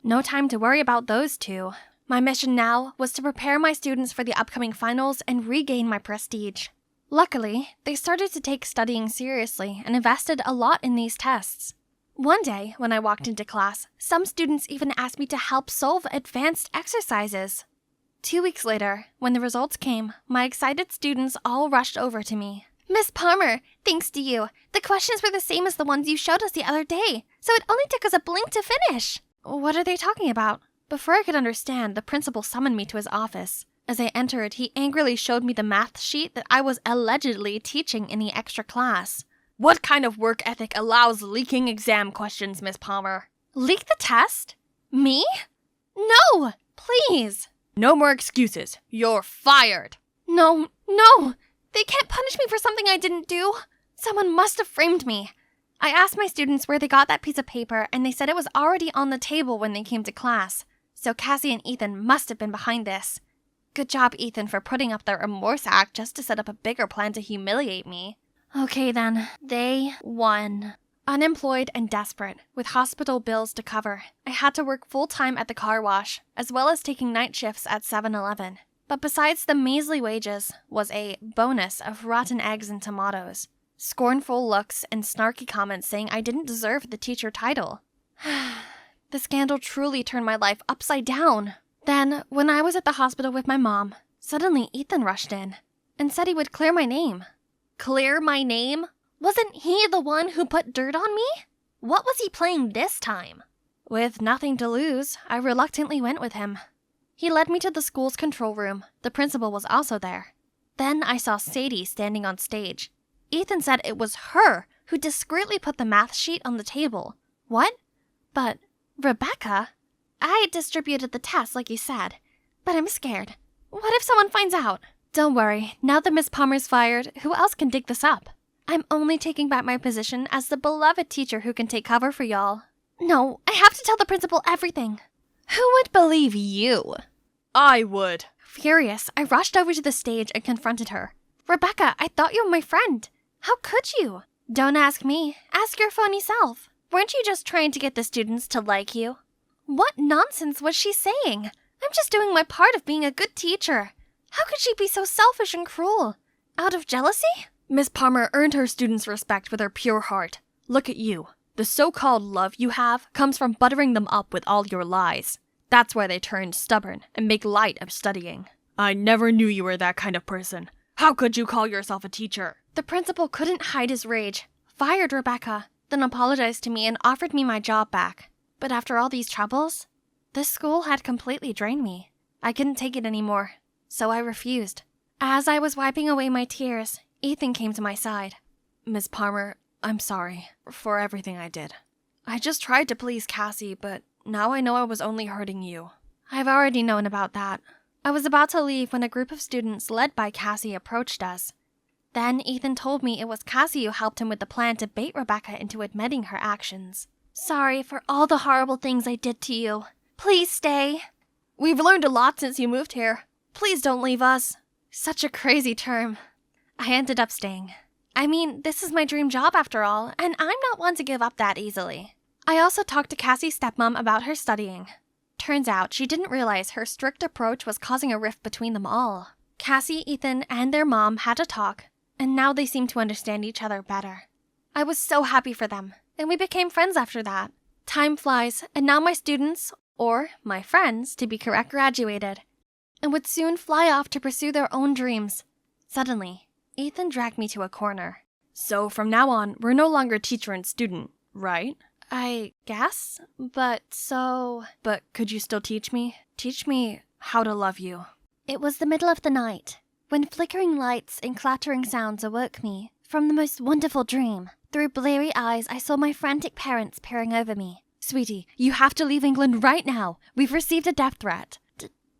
No time to worry about those two. My mission now was to prepare my students for the upcoming finals and regain my prestige. Luckily, they started to take studying seriously and invested a lot in these tests. One day, when I walked into class, some students even asked me to help solve advanced exercises. 2 weeks later, when the results came, my excited students all rushed over to me. Miss Palmer, thanks to you, the questions were the same as the ones you showed us the other day, so it only took us a blink to finish. What are they talking about? Before I could understand, the principal summoned me to his office. As I entered, he angrily showed me the math sheet that I was allegedly teaching in the extra class. What kind of work ethic allows leaking exam questions, Miss Palmer? Leak the test? Me? No! Please! No more excuses. You're fired. No! They can't punish me for something I didn't do. Someone must have framed me. I asked my students where they got that piece of paper, and they said it was already on the table when they came to class. So Cassie and Ethan must have been behind this. Good job, Ethan, for putting up their remorse act just to set up a bigger plan to humiliate me. Okay then, they won. Unemployed and desperate, with hospital bills to cover, I had to work full-time at the car wash, as well as taking night shifts at 7-Eleven. But besides the measly wages was a bonus of rotten eggs and tomatoes, scornful looks, and snarky comments saying I didn't deserve the teacher title. The scandal truly turned my life upside down. Then, when I was at the hospital with my mom, suddenly Ethan rushed in and said he would clear my name. Clear my name? Wasn't he the one who put dirt on me? What was he playing this time? With nothing to lose, I reluctantly went with him. He led me to the school's control room. The principal was also there. Then I saw Sadie standing on stage. Ethan said it was her who discreetly put the math sheet on the table. What? But, Rebecca? I distributed the test like you said, but I'm scared. What if someone finds out? Don't worry, now that Miss Palmer's fired, who else can dig this up? I'm only taking back my position as the beloved teacher who can take cover for y'all. No, I have to tell the principal everything. Who would believe you? I would. Furious, I rushed over to the stage and confronted her. Rebecca, I thought you were my friend. How could you? Don't ask me. Ask your phony self. Weren't you just trying to get the students to like you? What nonsense was she saying? I'm just doing my part of being a good teacher. How could she be so selfish and cruel? Out of jealousy? Miss Palmer earned her students' respect with her pure heart. Look at you. The so-called love you have comes from buttering them up with all your lies. That's why they turned stubborn and make light of studying. I never knew you were that kind of person. How could you call yourself a teacher? The principal couldn't hide his rage, fired Rebecca, then apologized to me and offered me my job back. But after all these troubles, this school had completely drained me. I couldn't take it anymore, so I refused. As I was wiping away my tears, Ethan came to my side. Miss Palmer, I'm sorry for everything I did. I just tried to please Cassie, but now I know I was only hurting you. I've already known about that. I was about to leave when a group of students led by Cassie approached us. Then Ethan told me it was Cassie who helped him with the plan to bait Rebecca into admitting her actions. Sorry for all the horrible things I did to you. Please stay. We've learned a lot since you moved here. Please don't leave us. Such a crazy term. I ended up staying. I mean, this is my dream job after all, and I'm not one to give up that easily. I also talked to Cassie's stepmom about her studying. Turns out she didn't realize her strict approach was causing a rift between them all. Cassie, Ethan, and their mom had a talk, and now they seem to understand each other better. I was so happy for them, and we became friends after that. Time flies, and now my students, or my friends, to be correct, graduated, and would soon fly off to pursue their own dreams. Suddenly, Ethan dragged me to a corner. So from now on, we're no longer teacher and student, right? I guess, but could you still teach me? Teach me how to love you. It was the middle of the night, when flickering lights and clattering sounds awoke me from the most wonderful dream. Through bleary eyes, I saw my frantic parents peering over me. Sweetie, you have to leave England right now. We've received a death threat.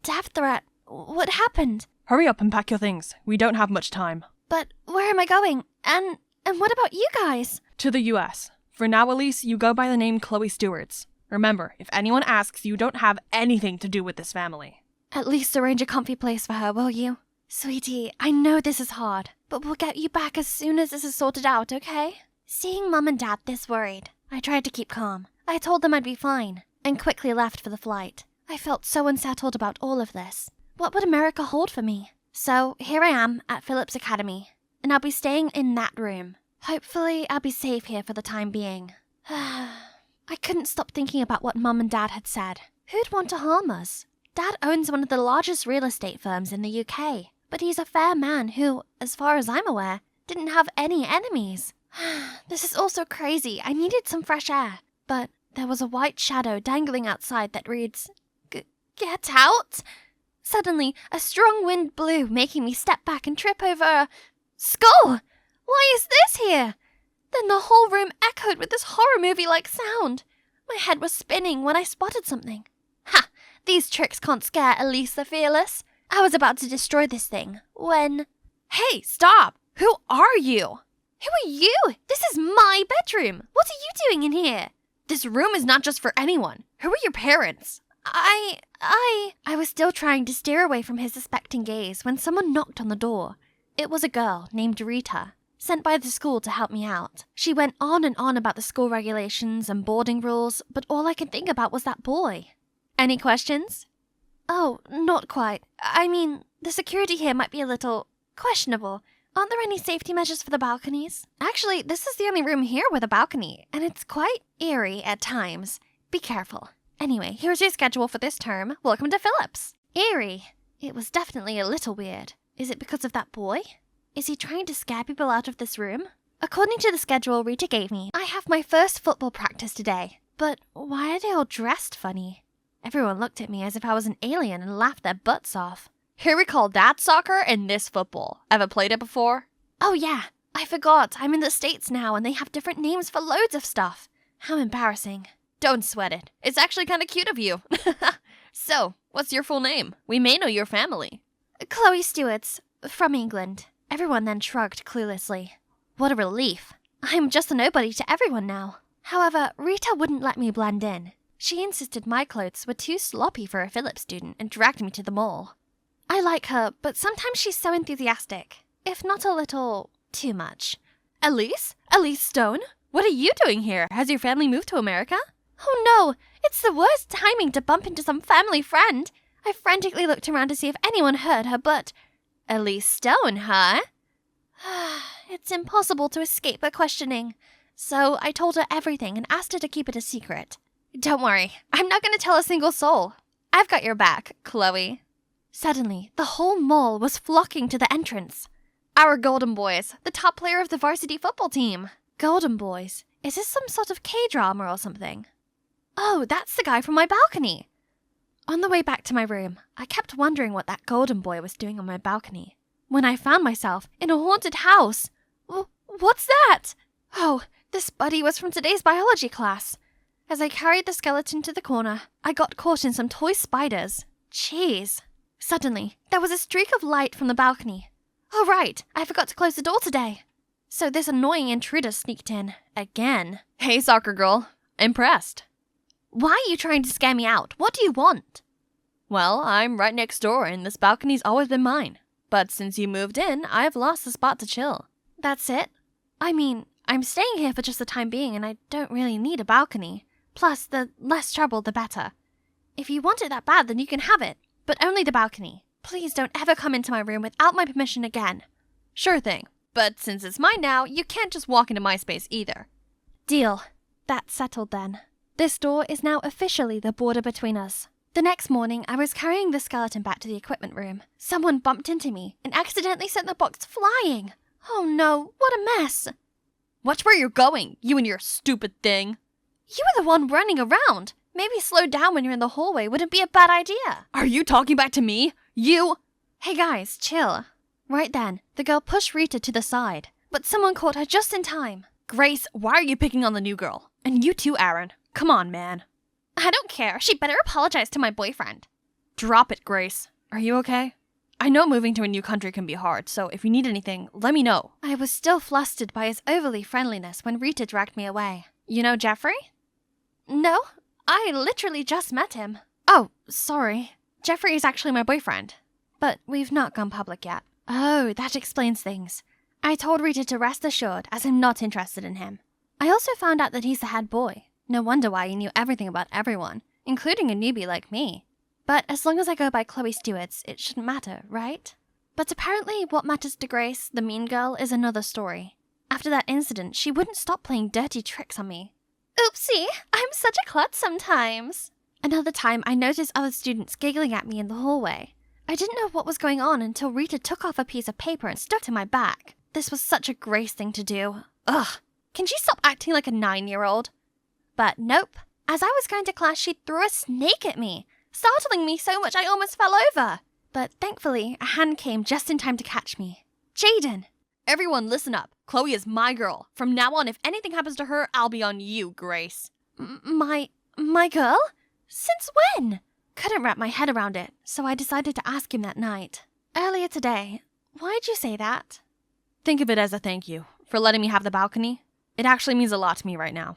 Death threat? What happened? Hurry up and pack your things. We don't have much time. But where am I going? And what about you guys? To the U.S. For now, Elise, you go by the name Chloe Stewarts. Remember, if anyone asks, you don't have anything to do with this family. At least arrange a comfy place for her, will you? Sweetie, I know this is hard, but we'll get you back as soon as this is sorted out, okay? Seeing Mum and Dad this worried, I tried to keep calm. I told them I'd be fine, and quickly left for the flight. I felt so unsettled about all of this. What would America hold for me? So here I am at Phillips Academy, and I'll be staying in that room. Hopefully, I'll be safe here for the time being. I couldn't stop thinking about what Mum and Dad had said. Who'd want to harm us? Dad owns one of the largest real estate firms in the UK, but he's a fair man who, as far as I'm aware, didn't have any enemies. This is all so crazy. I needed some fresh air. But there was a white shadow dangling outside that reads, Get out! Suddenly, a strong wind blew, making me step back and trip over a skull! Why is this here? Then the whole room echoed with this horror movie-like sound. My head was spinning when I spotted something. Ha! These tricks can't scare Elise the Fearless. I was about to destroy this thing when... Hey, stop! Who are you? Who are you? This is my bedroom. What are you doing in here? This room is not just for anyone. Who are your parents? I was still trying to steer away from his suspecting gaze when someone knocked on the door. It was a girl named Rita. sent by the school to help me out. She went on and on about the school regulations and boarding rules, but all I could think about was that boy. Any questions? Oh, not quite. I mean, the security here might be a little questionable. Aren't there any safety measures for the balconies? Actually, this is the only room here with a balcony, and it's quite eerie at times. Be careful. Anyway, here's your schedule for this term. Welcome to Phillips. Eerie. It was definitely a little weird. Is it because of that boy? Is he trying to scare people out of this room? According to the schedule Rita gave me, I have my first football practice today. But why are they all dressed funny? Everyone looked at me as if I was an alien and laughed their butts off. Here we call that soccer and this football. Ever played it before? Oh yeah, I forgot. I'm in the States now and they have different names for loads of stuff. How embarrassing. Don't sweat it. It's actually kind of cute of you. So, what's your full name? We may know your family. Chloe Stewart's, from England. Everyone then shrugged cluelessly. What a relief. I'm just a nobody to everyone now. However, Rita wouldn't let me blend in. She insisted my clothes were too sloppy for a Phillips student and dragged me to the mall. I like her, but sometimes she's so enthusiastic, if not a little too much. Elise? Elise Stone? What are you doing here? Has your family moved to America? Oh no, it's the worst timing to bump into some family friend. I frantically looked around to see if anyone heard her, but... Elise Stone, huh? It's impossible to escape her questioning. So I told her everything and asked her to keep it a secret. Don't worry, I'm not going to tell a single soul. I've got your back, Chloe. Suddenly, the whole mall was flocking to the entrance. Our Golden Boys, the top player of the varsity football team. Golden Boys? Is this some sort of K-drama or something? Oh, that's the guy from my balcony. On the way back to my room, I kept wondering what that golden boy was doing on my balcony. When I found myself in a haunted house. What's that? Oh, this buddy was from today's biology class. As I carried the skeleton to the corner, I got caught in some toy spiders. Jeez. Suddenly, there was a streak of light from the balcony. Oh right, I forgot to close the door today. So this annoying intruder sneaked in. Again. Hey, soccer girl. Impressed. Why are you trying to scare me out? What do you want? Well, I'm right next door and this balcony's always been mine. But since you moved in, I've lost the spot to chill. That's it? I mean, I'm staying here for just the time being and I don't really need a balcony. Plus, the less trouble, the better. If you want it that bad, then you can have it. But only the balcony. Please don't ever come into my room without my permission again. Sure thing. But since it's mine now, you can't just walk into my space either. Deal. That's settled then. This door is now officially the border between us. The next morning, I was carrying the skeleton back to the equipment room. Someone bumped into me and accidentally sent the box flying. Oh no, what a mess. Watch where you're going, you and your stupid thing. You were the one running around. Maybe slow down when you're in the hallway wouldn't be a bad idea. Are you talking back to me? You... Hey guys, chill. Right then, the girl pushed Rita to the side, but someone caught her just in time. Grace, why are you picking on the new girl? And you too, Aaron. Come on, man. I don't care. She better apologize to my boyfriend. Drop it, Grace. Are you okay? I know moving to a new country can be hard, so if you need anything, let me know. I was still flustered by his overly friendliness when Rita dragged me away. You know Jeffrey? No, I literally just met him. Oh, sorry. Jeffrey is actually my boyfriend. But we've not gone public yet. Oh, that explains things. I told Rita to rest assured, as I'm not interested in him. I also found out that he's the head boy. No wonder why he knew everything about everyone, including a newbie like me. But as long as I go by Chloe Stewart's, it shouldn't matter, right? But apparently what matters to Grace, the mean girl, is another story. After that incident, she wouldn't stop playing dirty tricks on me. Oopsie, I'm such a klutz sometimes. Another time, I noticed other students giggling at me in the hallway. I didn't know what was going on until Rita took off a piece of paper and stuck it to my back. This was such a Grace thing to do. Ugh, can she stop acting like a 9-year-old? But nope. As I was going to class, she threw a snake at me, startling me so much I almost fell over. But thankfully, a hand came just in time to catch me. Jaden! Everyone listen up. Chloe is my girl. From now on, if anything happens to her, I'll be on you, Grace. My girl? Since when? Couldn't wrap my head around it, so I decided to ask him that night. Earlier today. Why'd you say that? Think of it as a thank you for letting me have the balcony. It actually means a lot to me right now.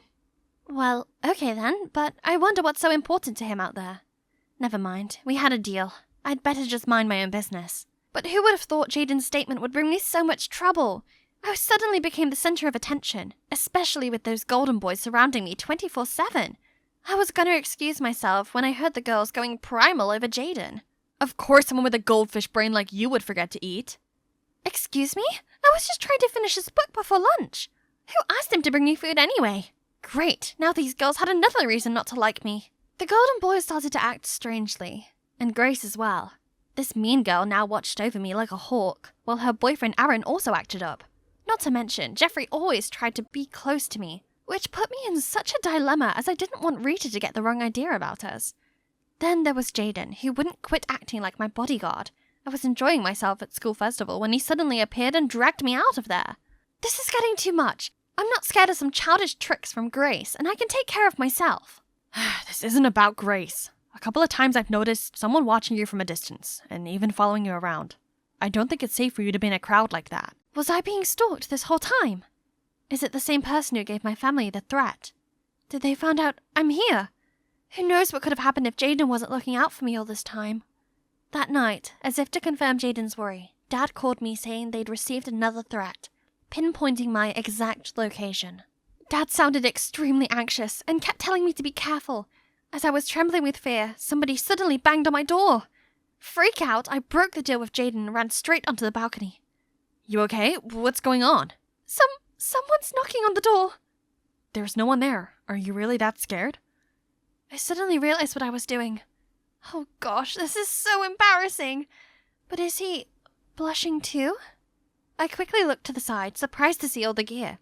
Well, okay then, but I wonder what's so important to him out there. Never mind, we had a deal. I'd better just mind my own business. But who would have thought Jaden's statement would bring me so much trouble? I suddenly became the center of attention, especially with those golden boys surrounding me 24/7. I was gonna excuse myself when I heard the girls going primal over Jaden. Of course someone with a goldfish brain like you would forget to eat. Excuse me? I was just trying to finish his book before lunch. Who asked him to bring me food anyway? Great, now these girls had another reason not to like me. The golden boys started to act strangely, and Grace as well. This mean girl now watched over me like a hawk, while her boyfriend Aaron also acted up. Not to mention, Jeffrey always tried to be close to me, which put me in such a dilemma as I didn't want Rita to get the wrong idea about us. Then there was Jaden, who wouldn't quit acting like my bodyguard. I was enjoying myself at school festival when he suddenly appeared and dragged me out of there. This is getting too much. I'm not scared of some childish tricks from Grace, and I can take care of myself. This isn't about Grace. A couple of times I've noticed someone watching you from a distance, and even following you around. I don't think it's safe for you to be in a crowd like that. Was I being stalked this whole time? Is it the same person who gave my family the threat? Did they find out I'm here? Who knows what could have happened if Jaden wasn't looking out for me all this time? That night, as if to confirm Jaden's worry, Dad called me saying they'd received another threat, pinpointing my exact location. Dad sounded extremely anxious and kept telling me to be careful. As I was trembling with fear, somebody suddenly banged on my door. Freak out, I broke the deal with Jaden and ran straight onto the balcony. You okay? What's going on? Someone's knocking on the door. There's no one there. Are you really that scared? I suddenly realized what I was doing. Oh gosh, this is so embarrassing. But is he blushing too? I quickly looked to the side, surprised to see all the gear.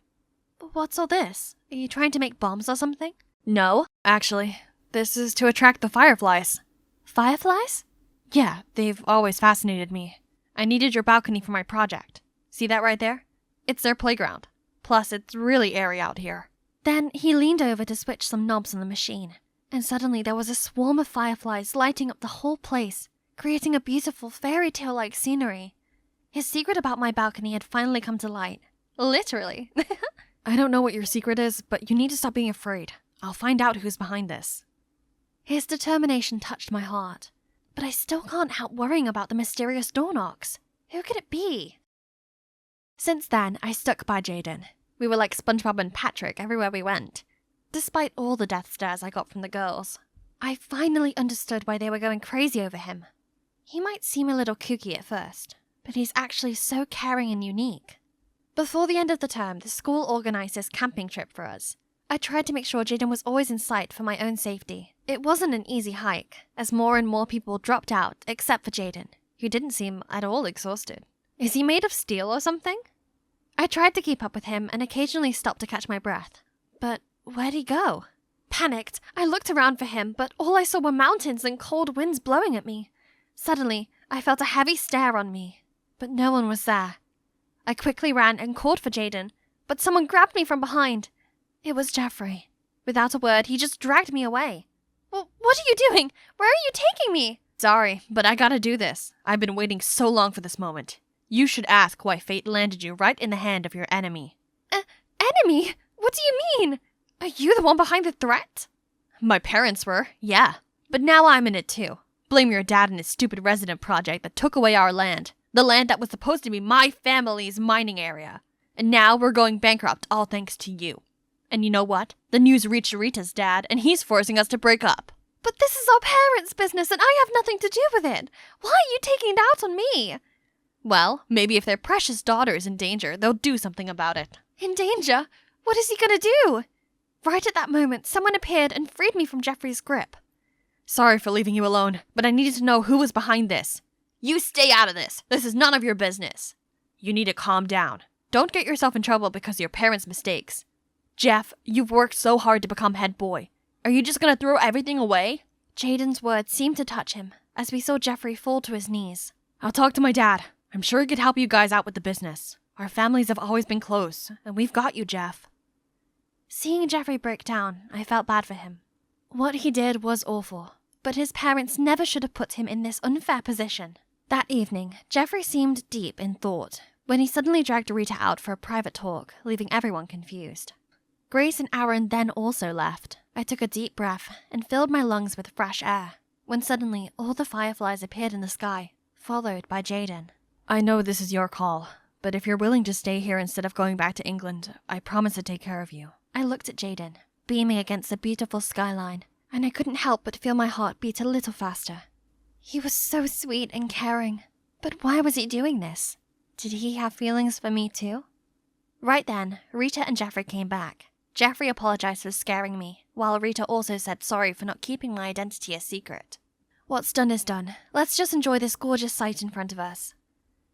What's all this? Are you trying to make bombs or something? No, actually. This is to attract the fireflies. Fireflies? Yeah, they've always fascinated me. I needed your balcony for my project. See that right there? It's their playground. Plus, it's really airy out here. Then he leaned over to switch some knobs on the machine, and suddenly there was a swarm of fireflies lighting up the whole place, creating a beautiful fairy tale-like scenery. His secret about my balcony had finally come to light. Literally. I don't know what your secret is, but you need to stop being afraid. I'll find out who's behind this. His determination touched my heart, but I still can't help worrying about the mysterious door knocks. Who could it be? Since then, I stuck by Jaden. We were like SpongeBob and Patrick everywhere we went. Despite all the death stares I got from the girls, I finally understood why they were going crazy over him. He might seem a little kooky at first, but he's actually so caring and unique. Before the end of the term, the school organized this camping trip for us. I tried to make sure Jaden was always in sight for my own safety. It wasn't an easy hike, as more and more people dropped out, except for Jaden, who didn't seem at all exhausted. Is he made of steel or something? I tried to keep up with him and occasionally stopped to catch my breath. But where'd he go? Panicked, I looked around for him, but all I saw were mountains and cold winds blowing at me. Suddenly, I felt a heavy stare on me, but no one was there. I quickly ran and called for Jaden, but someone grabbed me from behind. It was Jeffrey. Without a word, he just dragged me away. Well, what are you doing? Where are you taking me? Sorry, but I gotta do this. I've been waiting so long for this moment. You should ask why fate landed you right in the hand of your enemy. Enemy? What do you mean? Are you the one behind the threat? My parents were, yeah. But now I'm in it too. Blame your dad and his stupid resident project that took away our land. The land that was supposed to be my family's mining area. And now we're going bankrupt, all thanks to you. And you know what? The news reached Rita's dad, and he's forcing us to break up. But this is our parents' business, and I have nothing to do with it. Why are you taking it out on me? Well, maybe if their precious daughter is in danger, they'll do something about it. In danger? What is he gonna do? Right at that moment, someone appeared and freed me from Jeffrey's grip. Sorry for leaving you alone, but I needed to know who was behind this. You stay out of this. This is none of your business. You need to calm down. Don't get yourself in trouble because of your parents' mistakes. Jeff, you've worked so hard to become head boy. Are you just gonna throw everything away? Jaden's words seemed to touch him, as we saw Jeffrey fall to his knees. I'll talk to my dad. I'm sure he could help you guys out with the business. Our families have always been close, and we've got you, Jeff. Seeing Jeffrey break down, I felt bad for him. What he did was awful, but his parents never should have put him in this unfair position. That evening, Jeffrey seemed deep in thought when he suddenly dragged Rita out for a private talk, leaving everyone confused. Grace and Aaron then also left. I took a deep breath and filled my lungs with fresh air, when suddenly all the fireflies appeared in the sky, followed by Jaden. I know this is your call, But if you're willing to stay here instead of going back to England, I promise to take care of you. I looked at Jaden, beaming against the beautiful skyline, and I couldn't help but feel my heart beat a little faster. He was so sweet and caring, but why was he doing this? Did he have feelings for me too? Right then, Rita and Jeffrey came back. Jeffrey apologized for scaring me, while Rita also said sorry for not keeping my identity a secret. What's done is done. Let's just enjoy this gorgeous sight in front of us.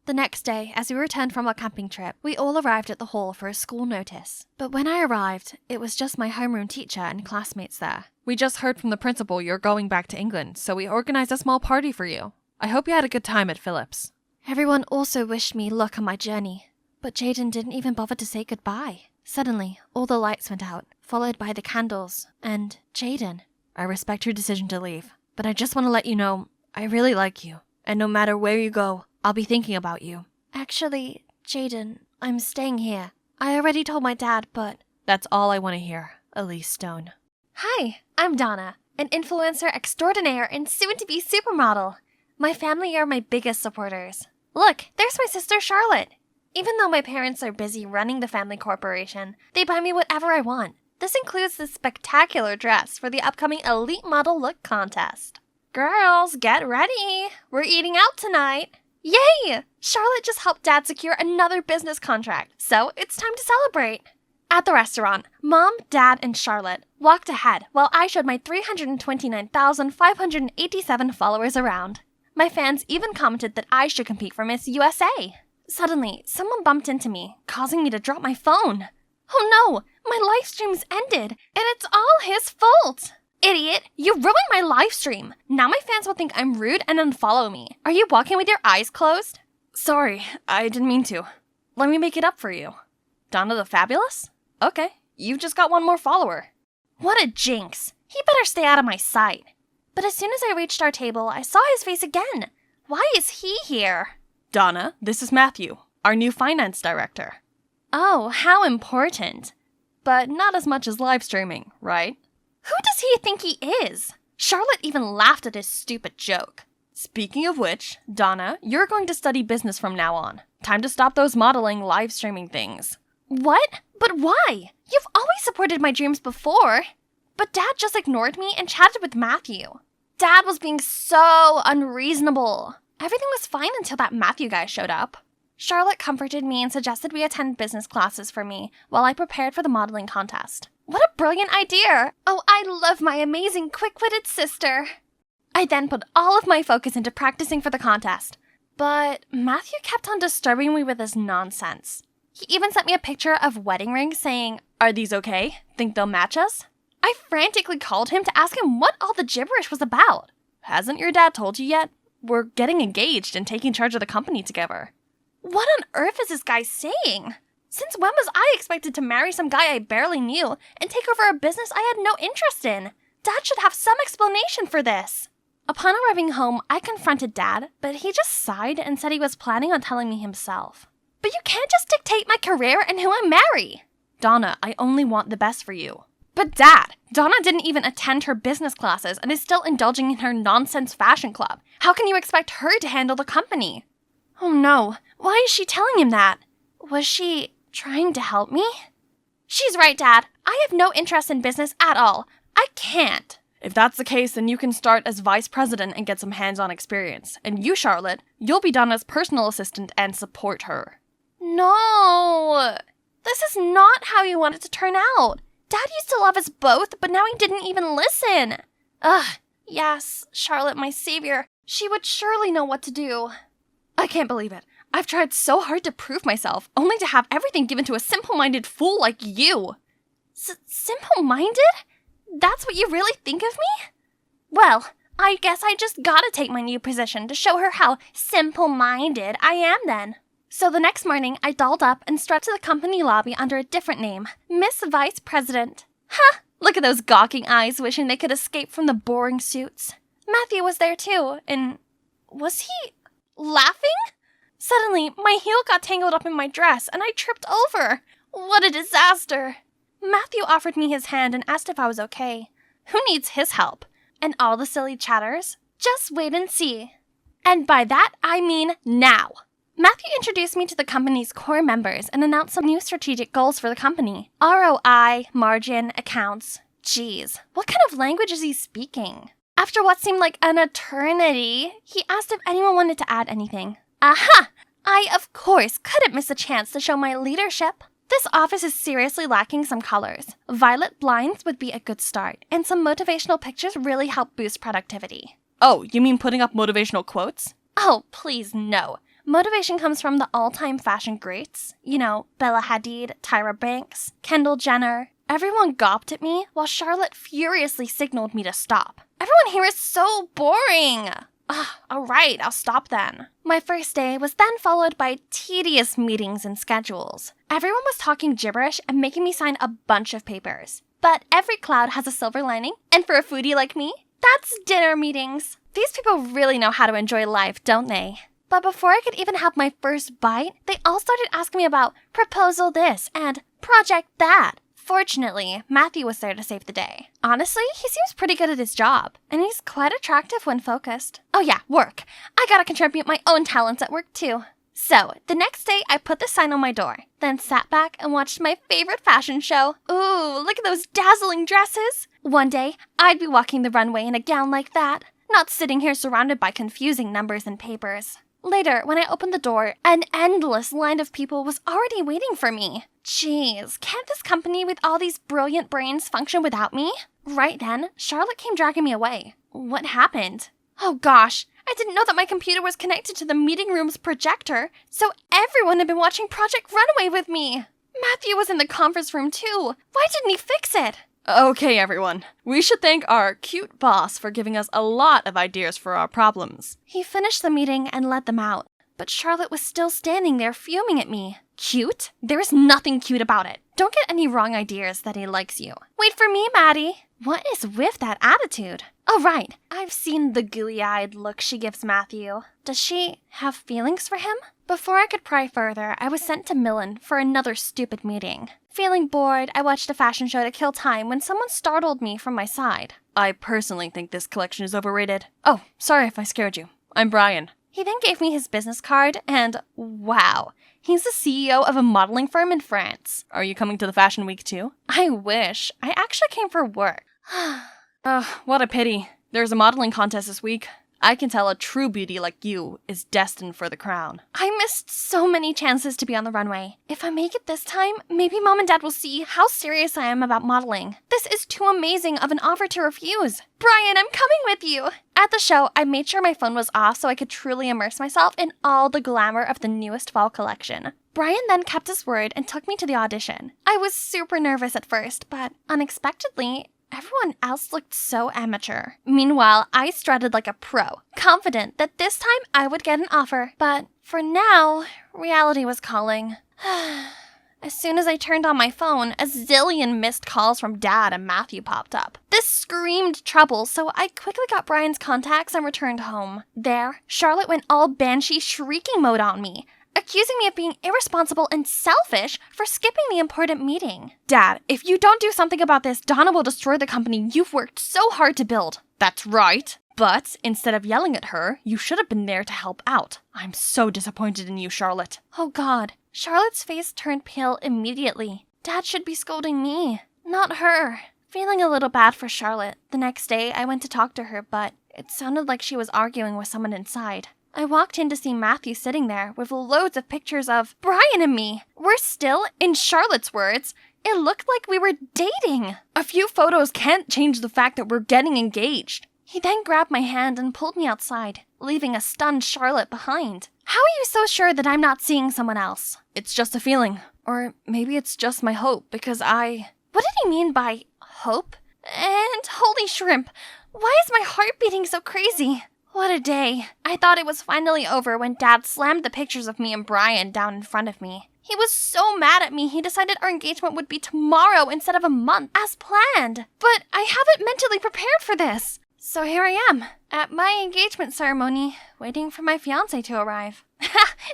The next day, as we returned from our camping trip, we all arrived at the hall for a school notice. But when I arrived, it was just my homeroom teacher and classmates there. We just heard from the principal you're going back to England, so we organized a small party for you. I hope you had a good time at Phillips. Everyone also wished me luck on my journey, but Jaden didn't even bother to say goodbye. Suddenly, all the lights went out, followed by the candles, and Jaden. I respect your decision to leave, but I just want to let you know, I really like you, and no matter where you go, I'll be thinking about you. Actually, Jaden, I'm staying here. I already told my dad, but... That's all I want to hear, Elise Stone. Hi, I'm Donna, an influencer extraordinaire and soon-to-be supermodel. My family are my biggest supporters. Look, there's my sister Charlotte. Even though my parents are busy running the family corporation, they buy me whatever I want. This includes this spectacular dress for the upcoming Elite Model Look contest. Girls, get ready. We're eating out tonight. Yay! Charlotte just helped Dad secure another business contract, so it's time to celebrate. At the restaurant, Mom, Dad, and Charlotte walked ahead while I showed my 329,587 followers around. My fans even commented that I should compete for Miss USA. Suddenly, someone bumped into me, causing me to drop my phone. Oh no! My live stream's ended, and it's all his fault! Idiot! You ruined my live stream! Now my fans will think I'm rude and unfollow me. Are you walking with your eyes closed? Sorry, I didn't mean to. Let me make it up for you. Donna the Fabulous? Okay, you've just got one more follower. What a jinx! He better stay out of my sight. But as soon as I reached our table, I saw his face again. Why is he here? Donna, this is Matthew, our new finance director. Oh, how important. But not as much as live streaming, right? Who does he think he is? Charlotte even laughed at his stupid joke. Speaking of which, Donna, you're going to study business from now on. Time to stop those modeling, live streaming things. What? But why? You've always supported my dreams before. But Dad just ignored me and chatted with Matthew. Dad was being so unreasonable. Everything was fine until that Matthew guy showed up. Charlotte comforted me and suggested we attend business classes for me while I prepared for the modeling contest. What a brilliant idea! Oh, I love my amazing quick-witted sister. I then put all of my focus into practicing for the contest. But Matthew kept on disturbing me with his nonsense. He even sent me a picture of wedding rings saying, "Are these okay? Think they'll match us?" I frantically called him to ask him what all the gibberish was about. Hasn't your dad told you yet? We're getting engaged and taking charge of the company together. What on earth is this guy saying? Since when was I expected to marry some guy I barely knew and take over a business I had no interest in? Dad should have some explanation for this. Upon arriving home, I confronted Dad, but he just sighed and said he was planning on telling me himself. But you can't just dictate my career and who I marry. Donna, I only want the best for you. But Dad, Donna didn't even attend her business classes and is still indulging in her nonsense fashion club. How can you expect her to handle the company? Oh no, why is she telling him that? Was she trying to help me? She's right, Dad. I have no interest in business at all. I can't. If that's the case, then you can start as vice president and get some hands-on experience. And you, Charlotte, you'll be Donna's personal assistant and support her. No! This is not how you want it to turn out. Dad used to love us both, but now he didn't even listen. Ugh, yes, Charlotte, my savior. She would surely know what to do. I can't believe it. I've tried so hard to prove myself, only to have everything given to a simple-minded fool like you. Simple-minded? That's what you really think of me? Well, I guess I just gotta take my new position to show her how simple-minded I am then. So the next morning, I dolled up and strutted to the company lobby under a different name, Miss Vice President. Ha! Look at those gawking eyes wishing they could escape from the boring suits. Matthew was there too, and was he laughing? Suddenly, my heel got tangled up in my dress and I tripped over. What a disaster! Matthew offered me his hand and asked if I was okay. Who needs his help? And all the silly chatters? Just wait and see. And by that, I mean now. Matthew introduced me to the company's core members and announced some new strategic goals for the company. ROI, margin, accounts. Geez, what kind of language is he speaking? After what seemed like an eternity, he asked if anyone wanted to add anything. Aha! I, of course, couldn't miss a chance to show my leadership. This office is seriously lacking some colors. Violet blinds would be a good start, and some motivational pictures really help boost productivity. Oh, you mean putting up motivational quotes? Oh, please no. Motivation comes from the all-time fashion greats. You know, Bella Hadid, Tyra Banks, Kendall Jenner. Everyone gawped at me while Charlotte furiously signaled me to stop. Everyone here is so boring. Alright, I'll stop then. My first day was then followed by tedious meetings and schedules. Everyone was talking gibberish and making me sign a bunch of papers. But every cloud has a silver lining, and for a foodie like me, that's dinner meetings. These people really know how to enjoy life, don't they? But before I could even have my first bite, they all started asking me about proposal this and project that. Fortunately, Matthew was there to save the day. Honestly, he seems pretty good at his job, and he's quite attractive when focused. Oh yeah, work. I gotta contribute my own talents at work too. So, the next day, I put the sign on my door, then sat back and watched my favorite fashion show. Ooh, look at those dazzling dresses! One day, I'd be walking the runway in a gown like that, not sitting here surrounded by confusing numbers and papers. Later, when I opened the door, an endless line of people was already waiting for me. Jeez, can't this company with all these brilliant brains function without me? Right then, Charlotte came dragging me away. What happened? Oh gosh, I didn't know that my computer was connected to the meeting room's projector, so everyone had been watching Project Runaway with me. Matthew was in the conference room too. Why didn't he fix it? Okay, everyone. We should thank our cute boss for giving us a lot of ideas for our problems. He finished the meeting and let them out, but Charlotte was still standing there fuming at me. Cute? There is nothing cute about it. Don't get any wrong ideas that he likes you. Wait for me, Maddie. What is with that attitude? Oh, right. I've seen the gooey-eyed look she gives Matthew. Does she have feelings for him? Before I could pry further, I was sent to Millen for another stupid meeting. Feeling bored, I watched a fashion show to kill time when someone startled me from my side. I personally think this collection is overrated. Oh, sorry if I scared you. I'm Brian. He then gave me his business card, and wow, he's the CEO of a modeling firm in France. Are you coming to the fashion week too? I wish. I actually came for work. Ugh, what a pity. There's a modeling contest this week. I can tell a true beauty like you is destined for the crown. I missed so many chances to be on the runway. If I make it this time, maybe Mom and Dad will see how serious I am about modeling. This is too amazing of an offer to refuse. Brian, I'm coming with you. At the show, I made sure my phone was off so I could truly immerse myself in all the glamour of the newest fall collection. Brian then kept his word and took me to the audition. I was super nervous at first, but unexpectedly, everyone else looked so amateur. Meanwhile, I strutted like a pro, confident that this time I would get an offer. But for now, reality was calling. As soon as I turned on my phone, a zillion missed calls from Dad and Matthew popped up. This screamed trouble, so I quickly got Brian's contacts and returned home. There, Charlotte went all banshee shrieking mode on me, accusing me of being irresponsible and selfish for skipping the important meeting. Dad, if you don't do something about this, Donna will destroy the company you've worked so hard to build. That's right. But instead of yelling at her, you should have been there to help out. I'm so disappointed in you, Charlotte. Oh God. Charlotte's face turned pale immediately. Dad should be scolding me, not her. Feeling a little bad for Charlotte, the next day I went to talk to her, but it sounded like she was arguing with someone inside. I walked in to see Matthew sitting there with loads of pictures of Brian and me. We're still, in Charlotte's words, it looked like we were dating. A few photos can't change the fact that we're getting engaged. He then grabbed my hand and pulled me outside, leaving a stunned Charlotte behind. How are you so sure that I'm not seeing someone else? It's just a feeling. Or maybe it's just my hope, because What did he mean by hope? And holy shrimp, why is my heart beating so crazy? What a day. I thought it was finally over when Dad slammed the pictures of me and Brian down in front of me. He was so mad at me, he decided our engagement would be tomorrow instead of a month, as planned. But I haven't mentally prepared for this. So here I am, at my engagement ceremony, waiting for my fiancé to arrive.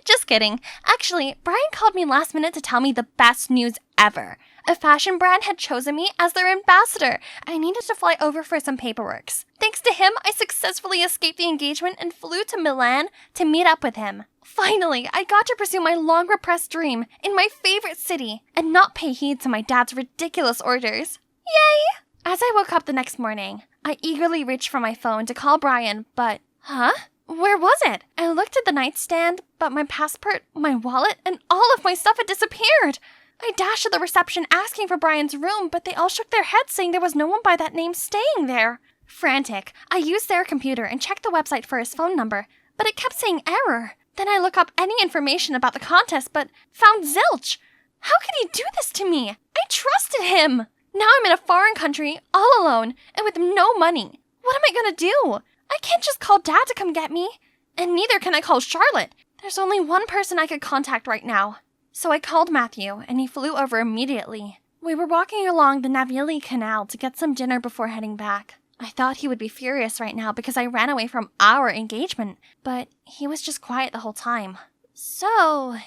Just kidding. Actually, Brian called me last minute to tell me the best news ever. A fashion brand had chosen me as their ambassador. I needed to fly over for some paperwork. Thanks to him, I successfully escaped the engagement and flew to Milan to meet up with him. Finally, I got to pursue my long-repressed dream in my favorite city and not pay heed to my dad's ridiculous orders. Yay! As I woke up the next morning, I eagerly reached for my phone to call Brian, but... Huh? Where was it? I looked at the nightstand, but my passport, my wallet, and all of my stuff had disappeared. I dashed to the reception asking for Brian's room, but they all shook their heads saying there was no one by that name staying there. Frantic, I used their computer and checked the website for his phone number, but it kept saying error. Then I looked up any information about the contest, but found zilch. How could he do this to me? I trusted him. Now I'm in a foreign country, all alone, and with no money. What am I gonna do? I can't just call Dad to come get me. And neither can I call Charlotte. There's only one person I could contact right now. So I called Matthew, and he flew over immediately. We were walking along the Navili Canal to get some dinner before heading back. I thought he would be furious right now because I ran away from our engagement, but he was just quiet the whole time. So,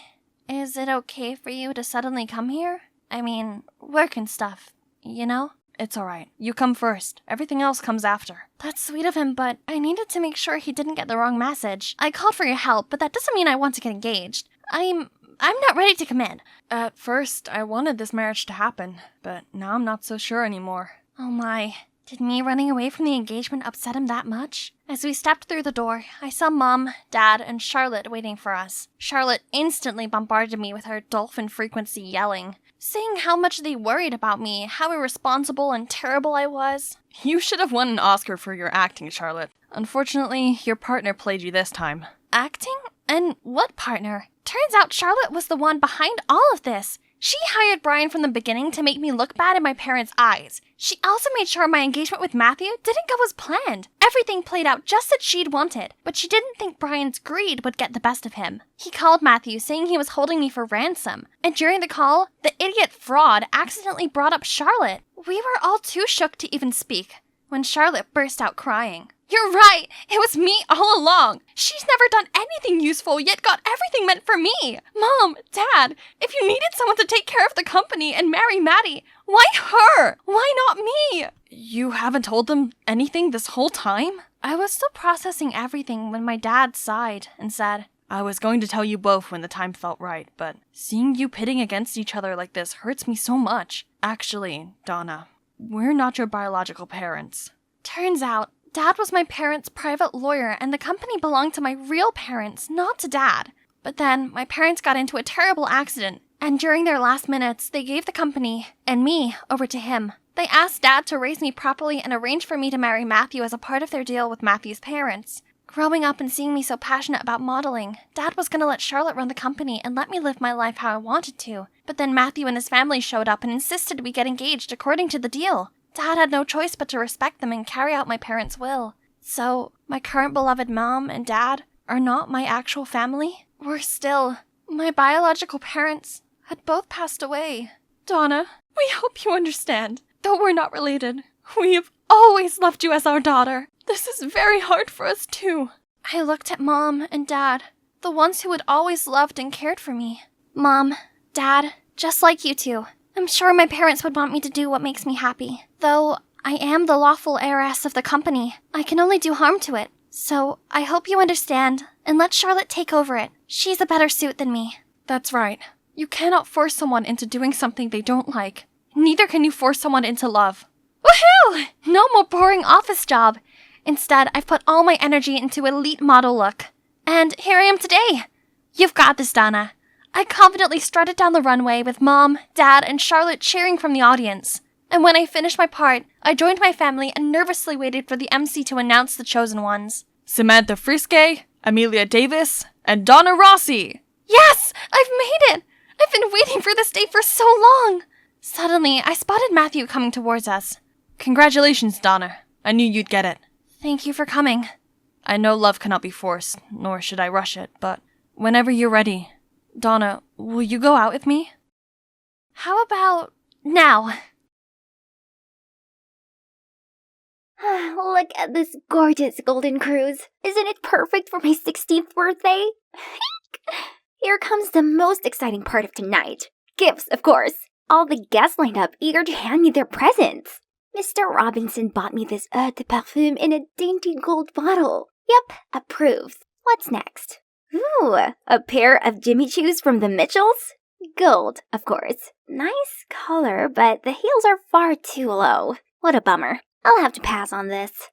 is it okay for you to suddenly come here? I mean, work and stuff, you know? It's alright. You come first. Everything else comes after. That's sweet of him, but I needed to make sure he didn't get the wrong message. I called for your help, but that doesn't mean I want to get engaged. I'm not ready to commit. At first, I wanted this marriage to happen, but now I'm not so sure anymore. Oh my. Did me running away from the engagement upset him that much? As we stepped through the door, I saw Mom, Dad, and Charlotte waiting for us. Charlotte instantly bombarded me with her dolphin frequency yelling, saying how much they worried about me, how irresponsible and terrible I was. You should have won an Oscar for your acting, Charlotte. Unfortunately, your partner played you this time. Acting? And what partner? Turns out Charlotte was the one behind all of this. She hired Brian from the beginning to make me look bad in my parents' eyes. She also made sure my engagement with Matthew didn't go as planned. Everything played out just as she'd wanted, but she didn't think Brian's greed would get the best of him. He called Matthew saying he was holding me for ransom, and during the call, the idiot fraud accidentally brought up Charlotte. We were all too shook to even speak, when Charlotte burst out crying. You're right! It was me all along! She's never done anything useful, yet got everything meant for me! Mom, Dad, if you needed someone to take care of the company and marry Maddie, why her? Why not me? You haven't told them anything this whole time? I was still processing everything when my dad sighed and said, I was going to tell you both when the time felt right, but seeing you pitting against each other like this hurts me so much. Actually, Donna, we're not your biological parents. Turns out, Dad was my parents' private lawyer, and the company belonged to my real parents, not to Dad. But then, my parents got into a terrible accident, and during their last minutes, they gave the company, and me, over to him. They asked Dad to raise me properly and arrange for me to marry Matthew as a part of their deal with Matthew's parents. Growing up and seeing me so passionate about modeling, Dad was gonna let Charlotte run the company and let me live my life how I wanted to. But then Matthew and his family showed up and insisted we get engaged according to the deal. Dad had no choice but to respect them and carry out my parents' will. So, my current beloved mom and dad are not my actual family. Worse still, my biological parents had both passed away. Donna, we hope you understand. Though we're not related, we have always loved you as our daughter. This is very hard for us too. I looked at Mom and Dad, the ones who had always loved and cared for me. Mom, Dad, just like you two, I'm sure my parents would want me to do what makes me happy. Though I am the lawful heiress of the company, I can only do harm to it. So I hope you understand, and let Charlotte take over it. She's a better suit than me. That's right. You cannot force someone into doing something they don't like. Neither can you force someone into love. Woohoo! No more boring office job. Instead, I've put all my energy into elite model look. And here I am today. You've got this, Donna. I confidently strutted down the runway with Mom, Dad, and Charlotte cheering from the audience. And when I finished my part, I joined my family and nervously waited for the MC to announce the chosen ones. Samantha Friske, Amelia Davis, and Donna Rossi! Yes! I've made it! I've been waiting for this day for so long! Suddenly, I spotted Matthew coming towards us. Congratulations, Donna. I knew you'd get it. Thank you for coming. I know love cannot be forced, nor should I rush it, but whenever you're ready... Donna, will you go out with me? How about now? Look at this gorgeous golden cruise. Isn't it perfect for my 16th birthday? Here comes the most exciting part of tonight. Gifts, of course. All the guests lined up eager to hand me their presents. Mr. Robinson bought me this eau de parfum in a dainty gold bottle. Yep, approved. What's next? Ooh, a pair of Jimmy Choos from the Mitchells? Gold, of course. Nice color, but the heels are far too low. What a bummer. I'll have to pass on this.